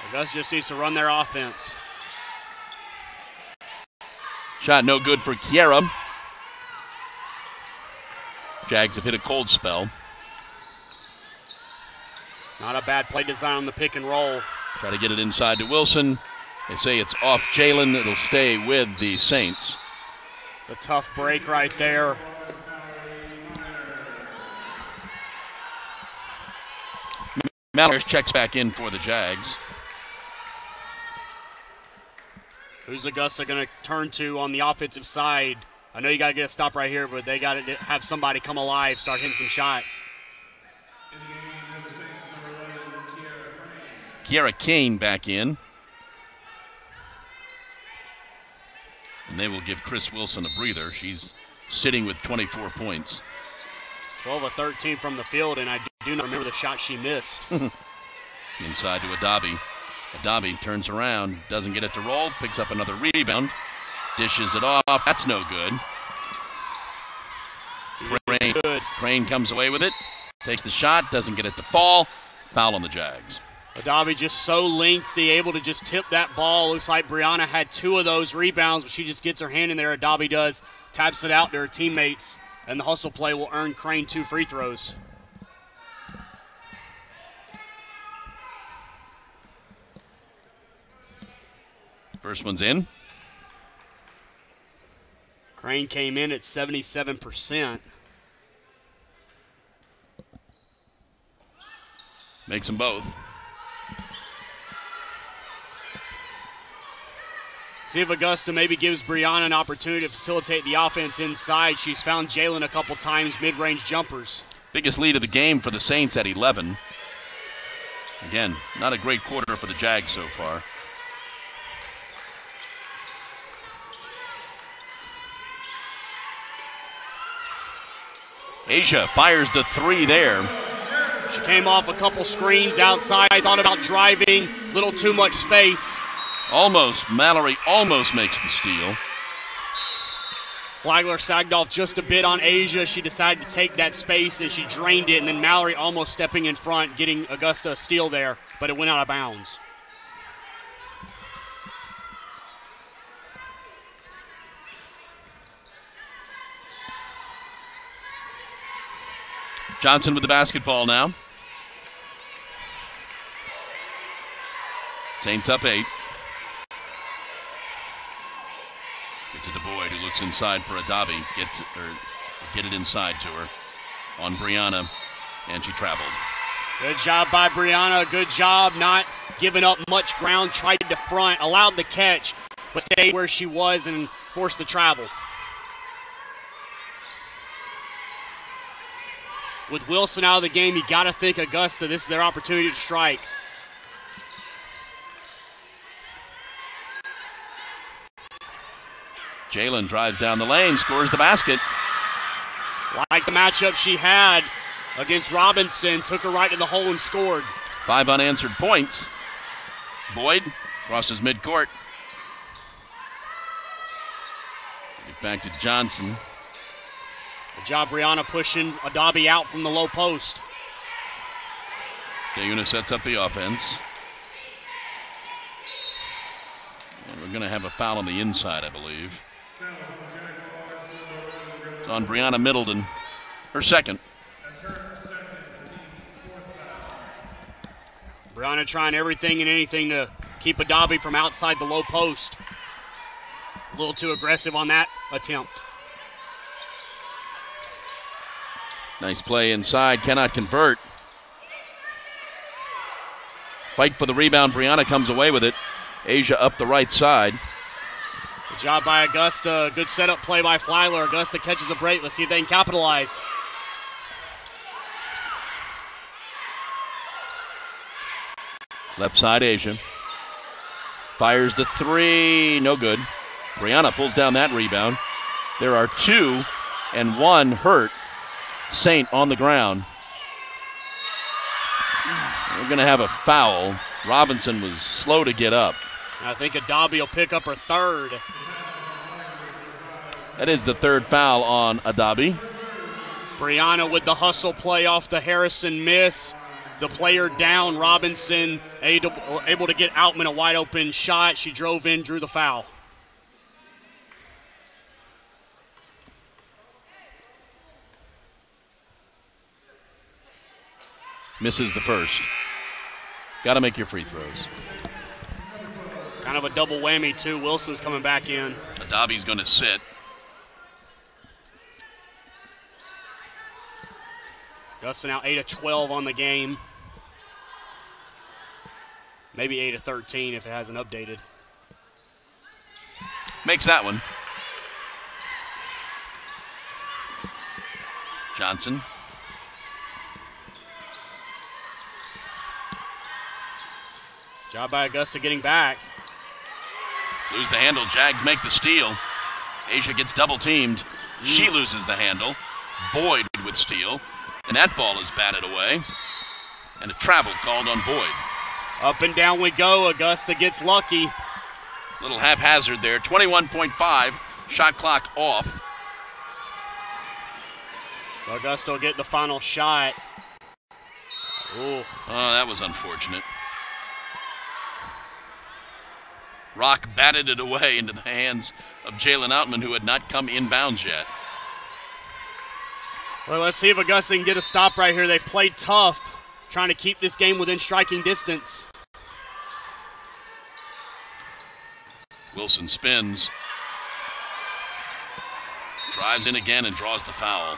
Augusta just needs to run their offense. Shot no good for Kiera. Jags have hit a cold spell. Not a bad play design on the pick and roll. Try to get it inside to Wilson. They say it's off Jalen. It'll stay with the Saints. It's a tough break right there. Mallers checks back in for the Jags. Who's Augusta going to turn to on the offensive side? I know you got to get a stop right here, but they got to have somebody come alive, start hitting some shots. Kiera Kane back in. And they will give Chris Wilson a breather. She's sitting with 24 points. 12 of 13 from the field, and I do not remember the shot she missed. Inside to Adabi. Adabi turns around, doesn't get it to roll, picks up another rebound, dishes it off. That's no good. Crane comes away with it, takes the shot, doesn't get it to fall. Foul on the Jags. Adabi just so lengthy, able to just tip that ball. Looks like Brianna had 2 of those rebounds, but she just gets her hand in there. Adabi does, taps it out to her teammates, and the hustle play will earn Crane 2 free throws. First one's in. Crane came in at 77%. Makes them both. See if Augusta maybe gives Brianna an opportunity to facilitate the offense inside. She's found Jalen a couple times mid-range jumpers. Biggest lead of the game for the Saints at 11. Again, not a great quarter for the Jags so far. Asia fires the three there. She came off a couple screens outside. I thought about driving, little too much space. Almost, Mallory almost makes the steal. Flagler sagged off just a bit on Asia. She decided to take that space and she drained it, and then Mallory almost stepping in front, getting Augusta a steal there, but it went out of bounds. Johnson with the basketball now. Saints up 8. Gets it to Boyd, who looks inside for Adabi. Gets it, or get it inside to her on Brianna, and she traveled. Good job by Brianna. Good job not giving up much ground. Tried to front, allowed the catch, but stayed where she was and forced the travel. With Wilson out of the game, you got to think Augusta, this is their opportunity to strike. Jalen drives down the lane, scores the basket. Like the matchup she had against Robinson, took her right to the hole and scored. 5 unanswered points. Boyd crosses midcourt. Get back to Johnson. Good job, Brianna, pushing Adabi out from the low post. Dayuna sets up the offense. And we're going to have a foul on the inside, I believe. It's on Brianna Middleton, her second. Brianna trying everything and anything to keep Adabi from outside the low post. A little too aggressive on that attempt. Nice play inside, cannot convert. Fight for the rebound, Brianna comes away with it. Asia up the right side. Good job by Augusta, good setup play by Flagler. Augusta catches a break, let's see if they can capitalize. Left side, Asia. Fires the three, no good. Brianna pulls down that rebound. There are 2 and 1 hurt. Saint on the ground. We're going to have a foul. Robinson was slow to get up. I think Adabi will pick up her third. That is the third foul on Adabi. Brianna with the hustle play off the Harrison miss. The player down, Robinson able to get Outman a wide open shot. She drove in, drew the foul. Misses the first. Got to make your free throws. Kind of a double whammy, too. Wilson's coming back in. Adabi's going to sit. Augusta now 8 of 12 on the game. Maybe 8 of 13 if it hasn't updated. Makes that one. Johnson. Job by Augusta getting back. Lose the handle. Jags make the steal. Asia gets double teamed. She loses the handle. Boyd with steal. And that ball is batted away. And a travel called on Boyd. Up and down we go. Augusta gets lucky. Little haphazard there. 21.5. Shot clock off. So Augusta will get the final shot. Ooh. Oh, that was unfortunate. Rock batted it away into the hands of Jalen Outman, who had not come inbounds yet. Well, let's see if Augusta can get a stop right here. They've played tough, trying to keep this game within striking distance. Wilson spins. Drives in again and draws the foul.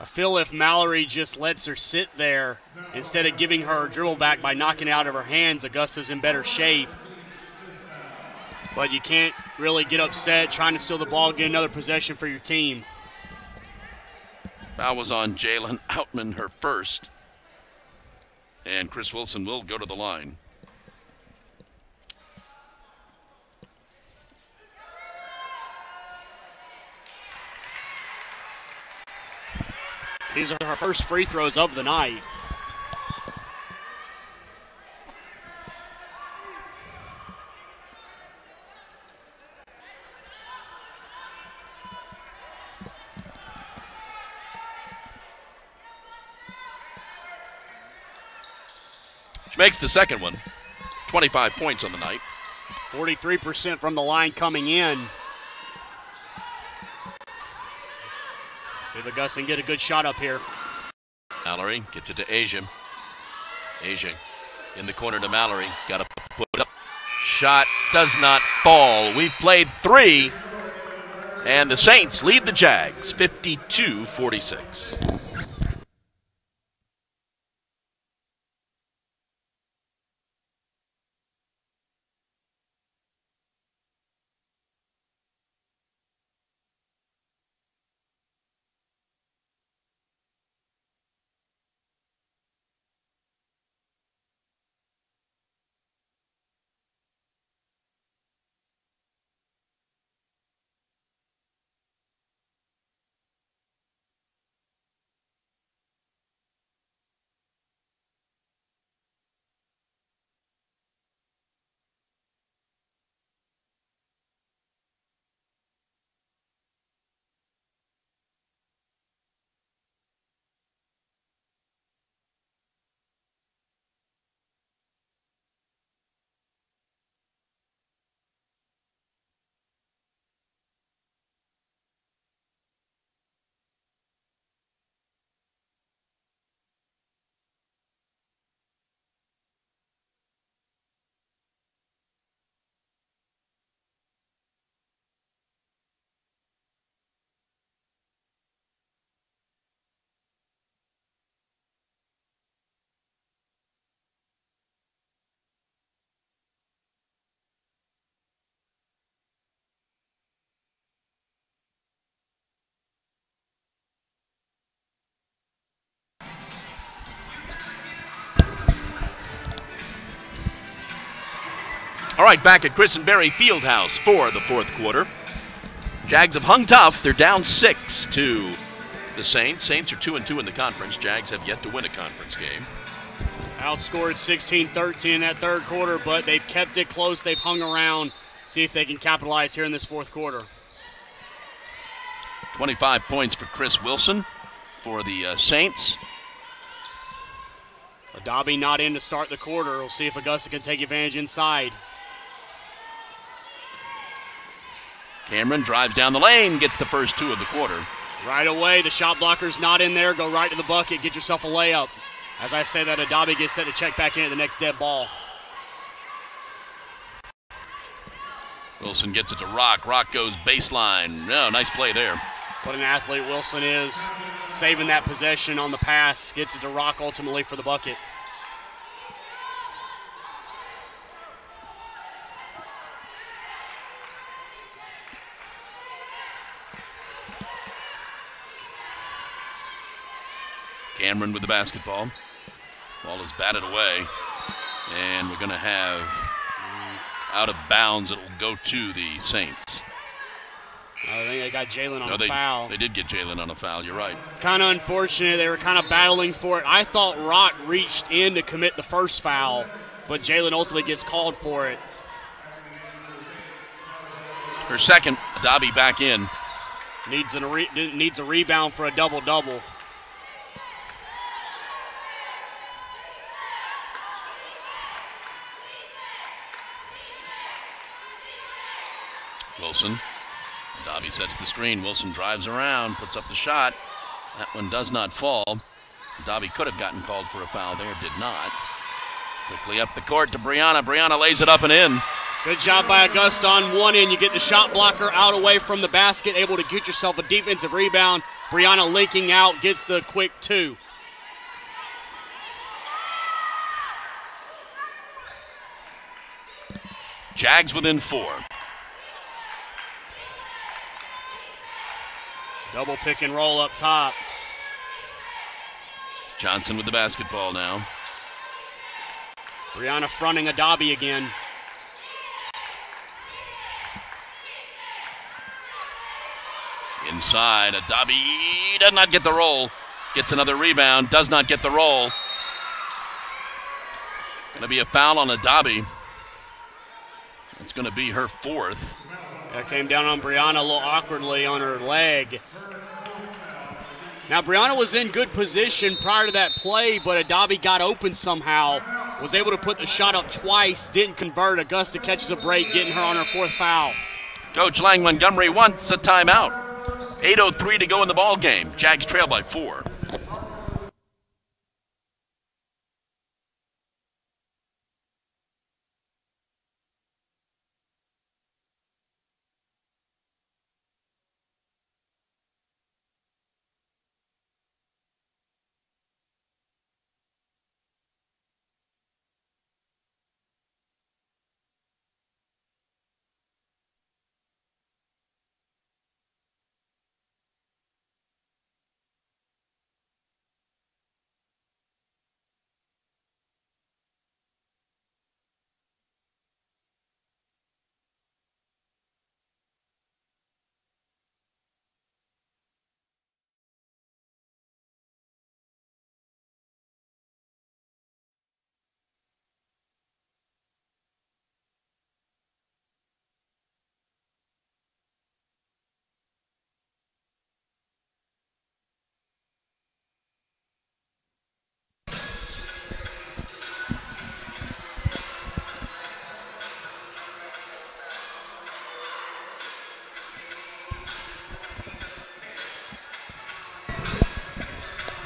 I feel if Mallory just lets her sit there instead of giving her a dribble back by knocking it out of her hands, Augusta's in better shape. But you can't really get upset trying to steal the ball, get another possession for your team. Foul was on Jalen Outman, her first. And Chris Wilson will go to the line. These are her first free throws of the night. She makes the second one. 25 points on the night. 43% from the line coming in. See if Augusta can get a good shot up here. Mallory gets it to Asia. Asia in the corner to Mallory. Got to put it up. Shot does not fall. We've played 3. And the Saints lead the Jags 52-46. All right, back at Chris and Berry Fieldhouse for the fourth quarter. Jags have hung tough. They're down 6 to the Saints. Saints are 2-2 in the conference. Jags have yet to win a conference game. Outscored 16-13 in that third quarter, but they've kept it close. They've hung around. See if they can capitalize here in this fourth quarter. 25 points for Chris Wilson for the Saints. Adabi not in to start the quarter. We'll see if Augusta can take advantage inside. Cameron drives down the lane, gets the first 2 of the quarter. Right away, the shot blocker's not in there. Go right to the bucket, get yourself a layup. As I say that, Adabi gets set to check back in at the next dead ball. Wilson gets it to Rock. Rock goes baseline. No, nice play there. What an athlete Wilson is. Saving that possession on the pass. Gets it to Rock ultimately for the bucket. Cameron with the basketball. Ball is batted away. And we're going to have out of bounds. It will go to the Saints. I think they got Jalen on a foul. They did get Jalen on a foul. You're right. It's kind of unfortunate. They were kind of battling for it. I thought Rock reached in to commit the first foul, but Jalen ultimately gets called for it. Her second. Adabi back in. Needs a rebound for a double-double. Wilson. Adabi sets the screen. Wilson drives around, puts up the shot. That one does not fall. Adabi could have gotten called for a foul there, did not. Quickly up the court to Brianna. Brianna lays it up and in. Good job by Augusta on one end. You get the shot blocker out away from the basket, able to get yourself a defensive rebound. Brianna linking out, gets the quick 2. Jags within 4. Double pick and roll up top. Johnson with the basketball now. Brianna fronting Adabi again. Inside, Adabi does not get the roll. Gets another rebound, does not get the roll. Going to be a foul on Adabi. It's going to be her 4th. That came down on Brianna a little awkwardly on her leg. Now, Brianna was in good position prior to that play, but Adabi got open somehow. Was able to put the shot up twice, didn't convert. Augusta catches a break, getting her on her 4th foul. Coach Lang Montgomery wants a timeout. 8:03 to go in the ball game. Jags trail by 4.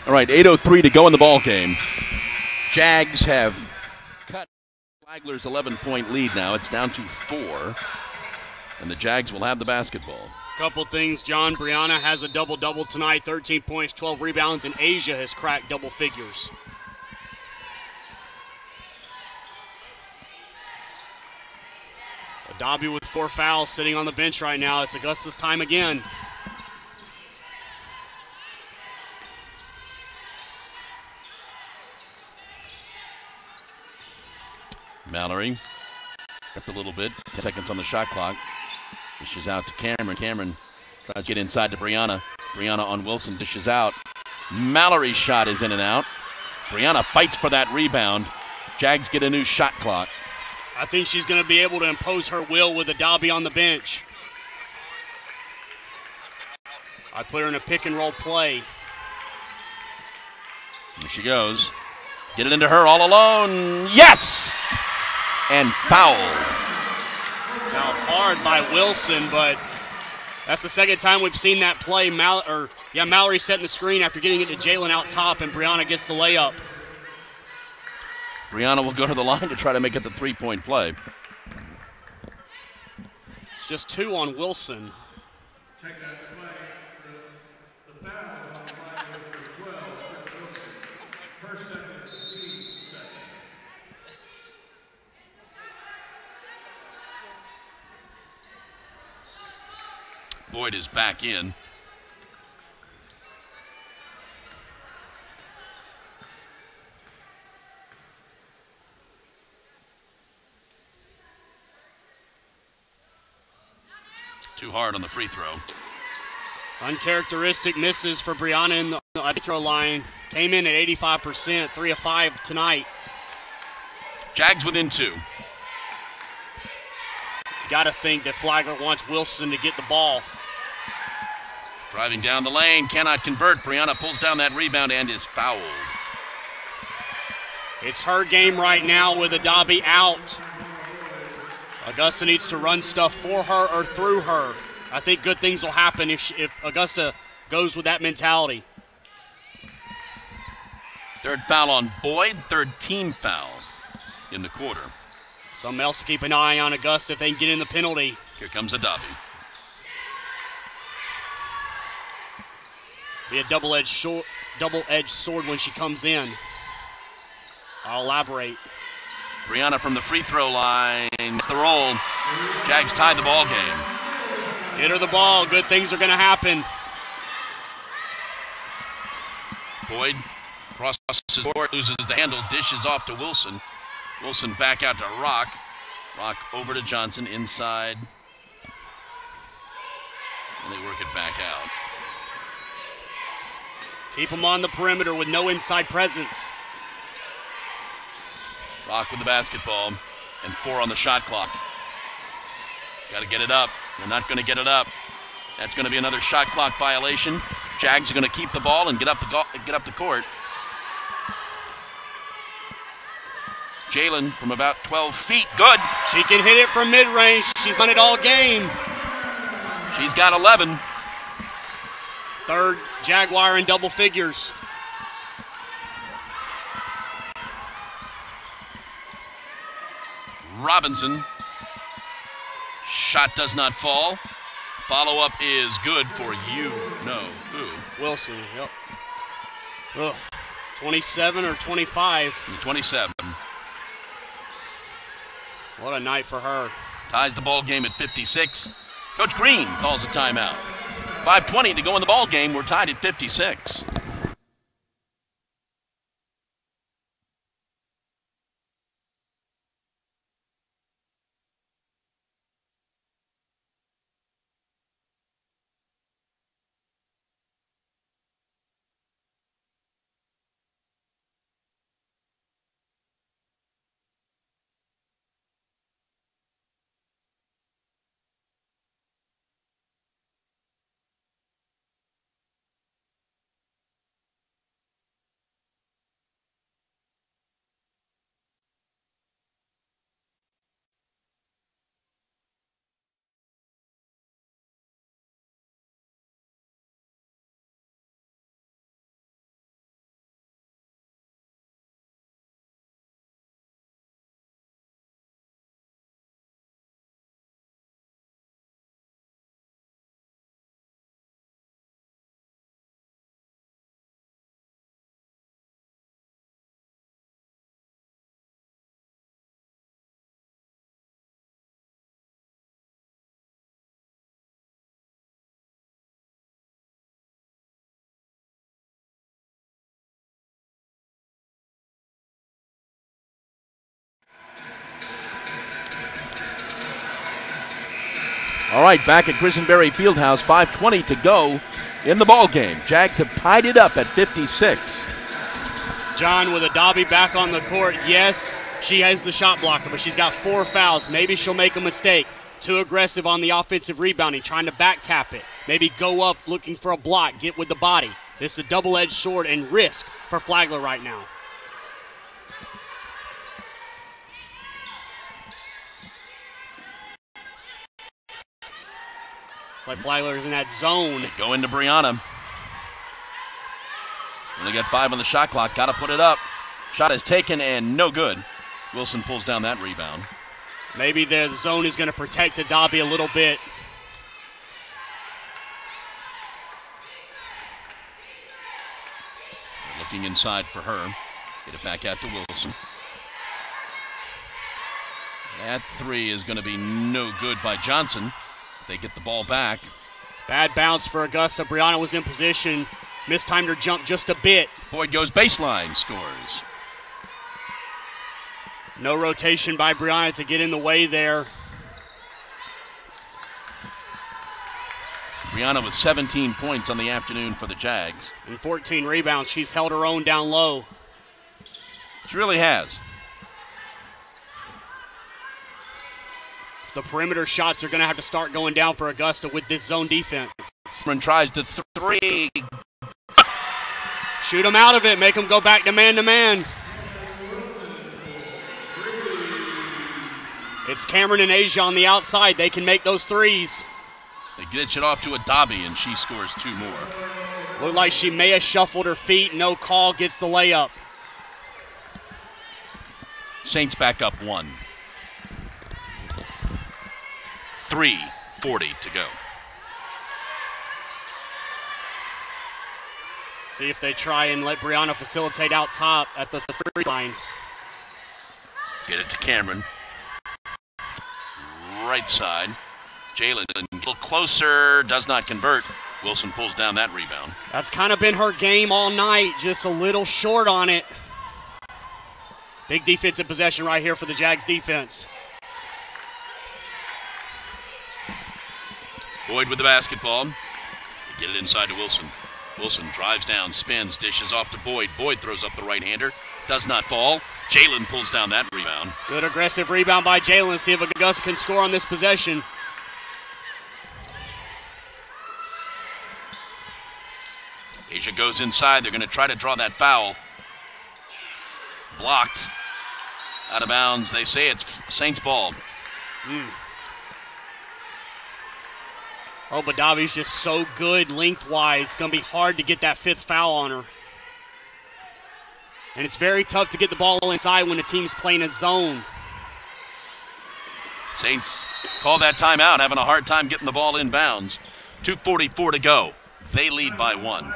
All right, 8:03 to go in the ball game. Jags have cut Flagler's 11-point lead now. It's down to 4, and the Jags will have the basketball. Couple things, John. Brianna has a double-double tonight, 13 points, 12 rebounds, and Asia has cracked double figures. Adabi with 4 fouls sitting on the bench right now. It's Augusta's time again. Mallory kept a little bit. 10 seconds on the shot clock. Dishes out to Cameron. Cameron tries to get inside to Brianna. Brianna on Wilson. Dishes out. Mallory's shot is in and out. Brianna fights for that rebound. Jags get a new shot clock. I think she's going to be able to impose her will with Adabi on the bench. I put her in a pick and roll play. Here she goes. Get it into her all alone. Yes! And fouled. Fouled hard by Wilson, but that's the second time we've seen that play. Mallory setting the screen after getting it to Jalen out top, and Brianna gets the layup. Brianna will go to the line to try to make it the 3-point play. It's just 2 on Wilson. Boyd is back in. Too hard on the free throw. Uncharacteristic misses for Brianna in the free throw line. Came in at 85%, 3 of 5 tonight. Jags within 2. Got to think that Flagler wants Wilson to get the ball. Driving down the lane, cannot convert. Brianna pulls down that rebound and is fouled. It's her game right now with Adabi out. Augusta needs to run stuff for her or through her. I think good things will happen if Augusta goes with that mentality. Third foul on Boyd, 3rd team foul in the quarter. Something else to keep an eye on Augusta if they can get in the penalty. Here comes Adabi. Be a double-edged sword when she comes in. I'll elaborate. Brianna from the free throw line. It's the roll. Jags tied the ball game. Get her the ball. Good things are going to happen. Boyd crosses the board, loses the handle, dishes off to Wilson. Wilson back out to Rock. Rock over to Johnson inside. And they work it back out. Keep them on the perimeter with no inside presence. Rock with the basketball and 4 on the shot clock. Got to get it up. They're not going to get it up. That's going to be another shot clock violation. Jags are going to keep the ball and get up the court. Jalen from about 12 feet. Good. She can hit it from mid-range. She's done it all game. She's got 11. Third Jaguar in double figures. Robinson. Shot does not fall. Follow-up is good for you. No. Who? Wilson, yep. Ugh. 27 or 25. 27. What a night for her. Ties the ball game at 56. Coach Green calls a timeout. 5:20 to go in the ball game. We're tied at 56. All right, back at Quisenberry Fieldhouse, 5:20 to go in the ball game. Jags have tied it up at 56. John with a Dobby back on the court. Yes, she has the shot blocker, but she's got 4 fouls. Maybe she'll make a mistake. Too aggressive on the offensive rebounding, trying to back tap it. Maybe go up looking for a block, get with the body. This is a double-edged sword and risk for Flagler right now. It's like Flagler's in that zone. Go into Brianna. Only got 5 on the shot clock. Got to put it up. Shot is taken and no good. Wilson pulls down that rebound. Maybe the zone is going to protect the Dobby a little bit. They're looking inside for her. Get it back out to Wilson. That 3 is going to be no good by Johnson. They get the ball back. Bad bounce for Augusta. Brianna was in position. Mistimed her jump just a bit. Boyd goes baseline, scores. No rotation by Brianna to get in the way there. Brianna with 17 points on the afternoon for the Jags. And 14 rebounds. She's held her own down low. She really has. The perimeter shots are going to have to start going down for Augusta with this zone defense. Tries to 3. Shoot them out of it. Make them go back to man. It's Cameron and Asia on the outside. They can make those threes. They ditch it off to a Dobby, and she scores 2 more. Looked like she may have shuffled her feet. No call, gets the layup. Saints back up 1. 3:40 to go. See if they try and let Brianna facilitate out top at the free line. Get it to Cameron. Right side. Jalen a little closer, does not convert. Wilson pulls down that rebound. That's kind of been her game all night, just a little short on it. Big defensive possession right here for the Jags defense. Boyd with the basketball. Get it inside to Wilson. Wilson drives down, spins, dishes off to Boyd. Boyd throws up the right-hander. Does not fall. Jalen pulls down that rebound. Good aggressive rebound by Jalen. See if Augusta can score on this possession. Asia goes inside. They're going to try to draw that foul. Blocked. Out of bounds. They say it's Saints ball. Oh, Badavi's just so good lengthwise. It's going to be hard to get that fifth foul on her. And it's very tough to get the ball inside when the team's playing a zone. Saints call that timeout, having a hard time getting the ball inbounds. 2:44 to go. They lead by 1.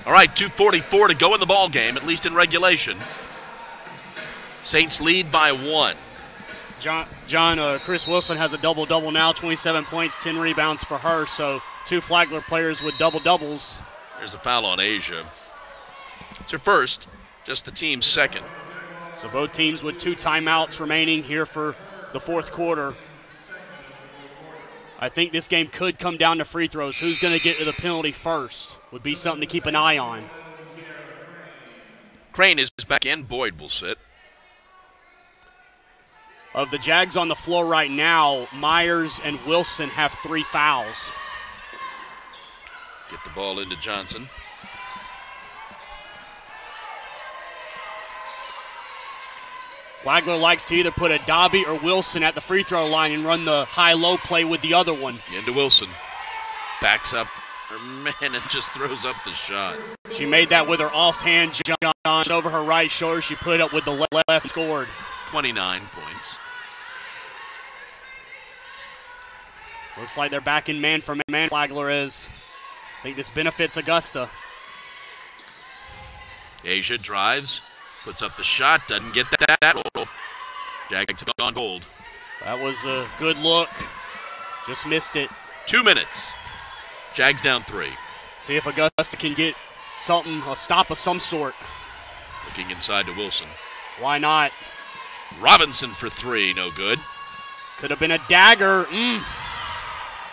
All right, 2:44 to go in the ball game, at least in regulation. Saints lead by 1. Chris Wilson has a double-double now, 27 points, 10 rebounds for her, so 2 Flagler players with double-doubles. There's a foul on Asia. It's her first, just the team's second. So both teams with 2 timeouts remaining here for the fourth quarter. I think this game could come down to free throws. Who's going to get to the penalty first would be something to keep an eye on. Crane is back in. Boyd will sit. Of the Jags on the floor right now, Myers and Wilson have 3 fouls. Get the ball into Johnson. Flagler likes to either put a Dobby or Wilson at the free throw line and run the high-low play with the other one. Into Wilson. Backs up her man and just throws up the shot. She made that with her offhand jump over her right shoulder. She put it up with the left and scored. 29 points. Looks like they're back in man for man. Flagler is. I think this benefits Augusta. Asia drives, puts up the shot, doesn't get that roll. Jags have gone cold. That was a good look. Just missed it. 2 minutes. Jags down 3. See if Augusta can get something, a stop of some sort. Looking inside to Wilson. Why not? Robinson for 3, no good. Could have been a dagger.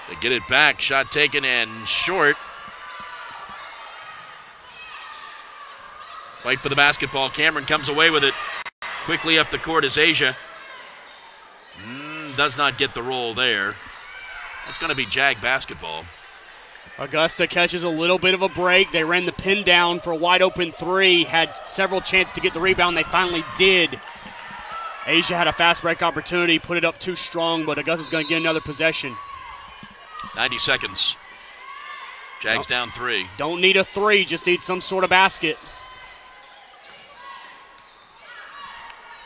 They get it back, shot taken and short. Fight for the basketball. Cameron comes away with it. Quickly up the court is Asia. Does not get the roll there. That's going to be Jag basketball. Augusta catches a little bit of a break. They ran the pin down for a wide open 3. Had several chances to get the rebound. They finally did. Asia had a fast break opportunity. Put it up too strong, but Augusta's going to get another possession. 90 seconds. Jags down 3. Don't need a 3. Just need some sort of basket.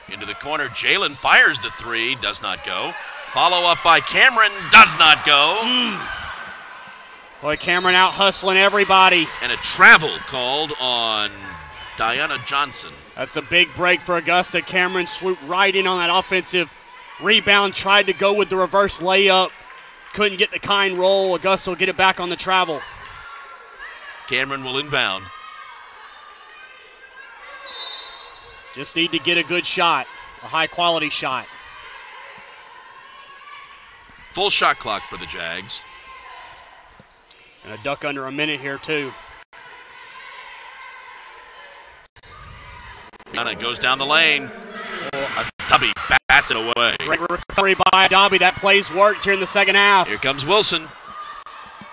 Into the corner, Jalen fires the 3, does not go. Follow up by Cameron, does not go. Boy, Cameron out hustling everybody. And a travel called on Diana Johnson. That's a big break for Augusta. Cameron swooped right in on that offensive rebound, tried to go with the reverse layup. Couldn't get the kind roll. Augusta will get it back on the travel. Cameron will inbound. Just need to get a good shot, a high-quality shot. Full shot clock for the Jags. And a duck under a minute here, too. And it goes down the lane. Dobby bats it away. Great recovery by Dobby. That play's worked here in the second half. Here comes Wilson.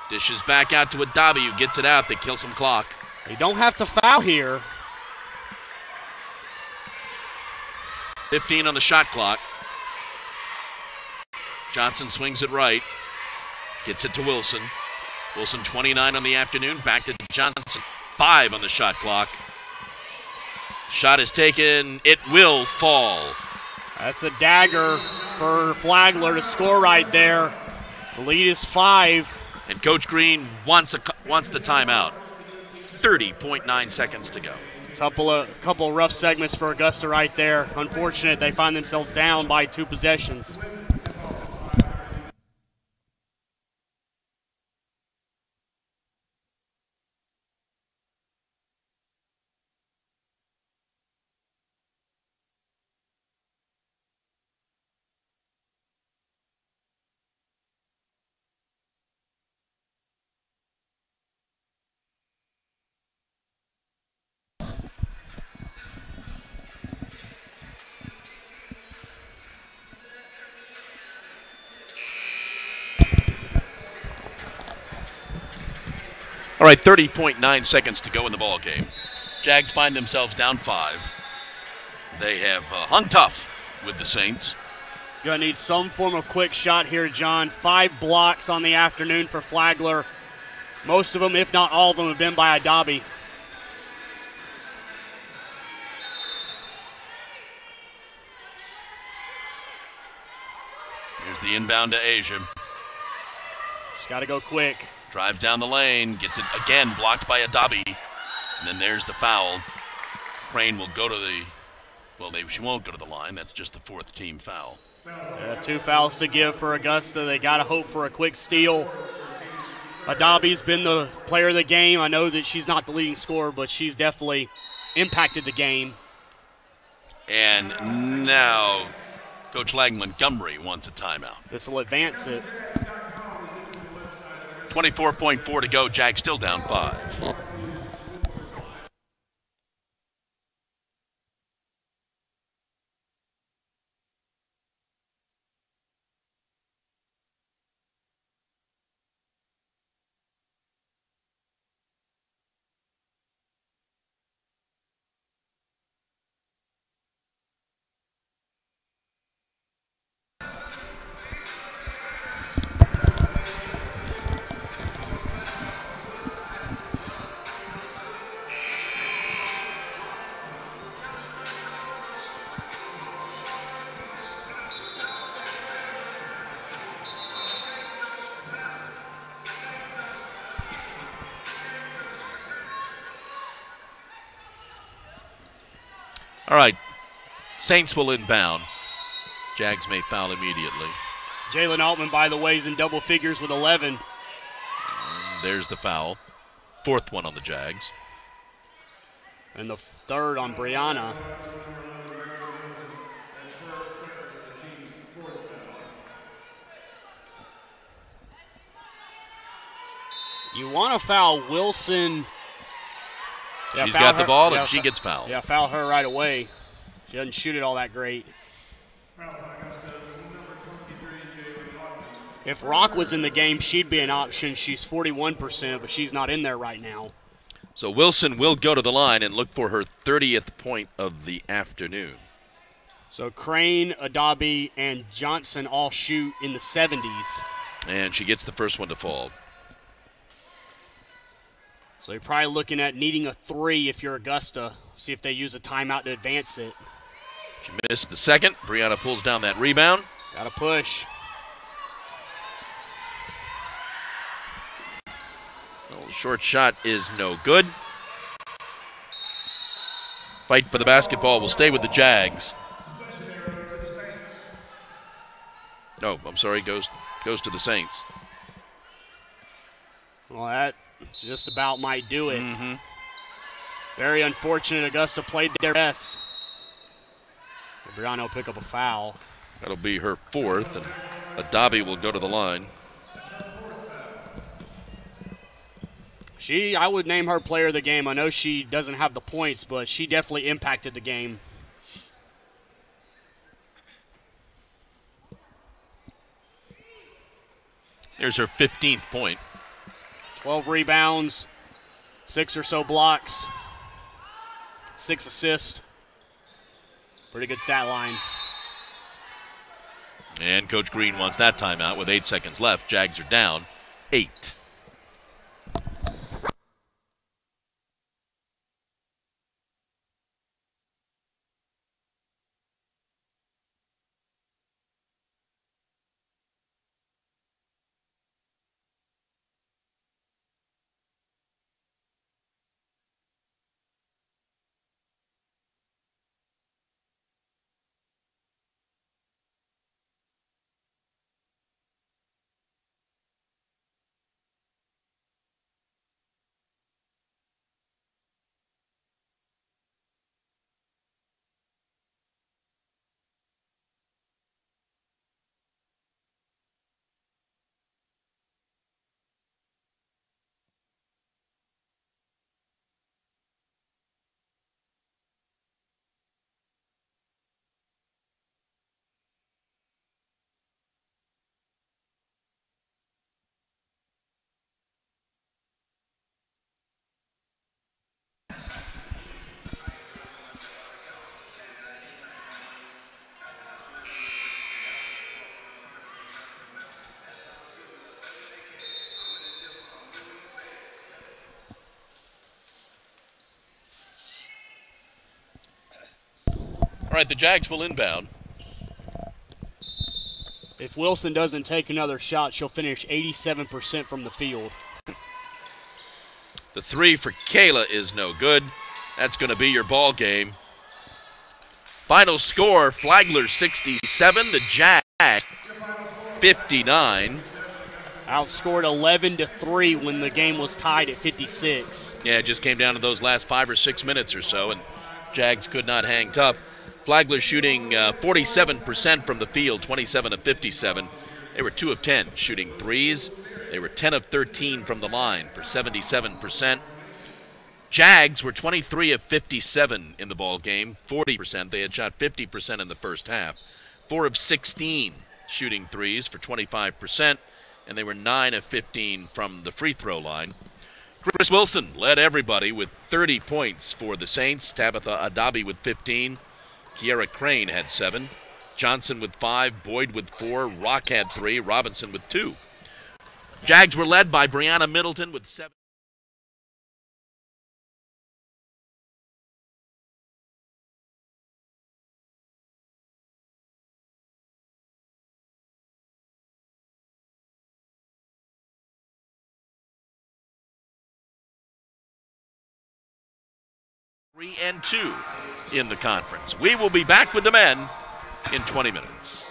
Dishes back out to a Dobby who gets it out. They kill some clock. You don't have to foul here. 15 on the shot clock. Johnson swings it right. Gets it to Wilson. Wilson 29 on the afternoon. Back to Johnson. 5 on the shot clock. Shot is taken. It will fall. That's a dagger for Flagler to score right there. The lead is 5. And Coach Green wants the timeout. 30.9 seconds to go. Couple of rough segments for Augusta right there. Unfortunate they find themselves down by 2 possessions. All right, 30.9 seconds to go in the ball game. Jags find themselves down 5. They have hung tough with the Saints. Gonna need some form of quick shot here, John. 5 blocks on the afternoon for Flagler. Most of them, if not all of them, have been by a Dobby. Here's the inbound to Asia. Just got to go quick. Drives down the lane, gets it again, blocked by a Dobby. And then there's the foul. Crane will go to the, she won't go to the line. That's just the 4th team foul. 2 fouls to give for Augusta. They got to hope for a quick steal. Dobby's been the player of the game. I know that she's not the leading scorer, but she's definitely impacted the game. And now Coach Lang Montgomery wants a timeout. This will advance it. 24.4 to go. Jags still down 5. All right, Saints will inbound. Jags may foul immediately. Jalen Altman, by the way, is in double figures with 11. And there's the foul. 4th one on the Jags. And the 3rd on Brianna. You want to foul Wilson. Yeah, she's got the ball, her, and she gets fouled. Yeah, foul her right away. She doesn't shoot it all that great. If Rock was in the game, she'd be an option. She's 41%, but she's not in there right now. So Wilson will go to the line and look for her 30th point of the afternoon. So Crane, Adabi, and Johnson all shoot in the 70s. And she gets the first one to fall. So you're probably looking at needing a 3 if you're Augusta. See if they use a timeout to advance it. She missed the second. Brianna pulls down that rebound. Got to push. Well, short shot is no good. Fight for the basketball will stay with the Jags. No, I'm sorry, goes to the Saints. Well, that just about might do it. Very unfortunate. Augusta played their best. Brianna will pick up a foul. That'll be her 4th. And Adabi will go to the line. I would name her player of the game. I know she doesn't have the points, but she definitely impacted the game. Here's her 15th point. 12 rebounds, 6 or so blocks, 6 assists. Pretty good stat line. And Coach Green wants that timeout with 8 seconds left. Jags are down 8. All right, the Jags will inbound. If Wilson doesn't take another shot, she'll finish 87% from the field. The 3 for Kayla is no good. That's going to be your ball game. Final score, Flagler 67, the Jags 59. Outscored 11-3 when the game was tied at 56. Yeah, it just came down to those last 5 or 6 minutes or so, and Jags could not hang tough. Flagler shooting 47% from the field, 27 of 57. They were 2 of 10 shooting threes. They were 10 of 13 from the line for 77%. Jags were 23 of 57 in the ball game, 40%. They had shot 50% in the first half. 4 of 16 shooting threes for 25%, and they were 9 of 15 from the free throw line. Chris Wilson led everybody with 30 points for the Saints. Tabitha Adabi with 15. Kiera Crane had 7. Johnson with 5. Boyd with 4. Rock had 3. Robinson with 2. Jags were led by Brianna Middleton with 7. Three and 2 in the conference. We will be back with the men in 20 minutes.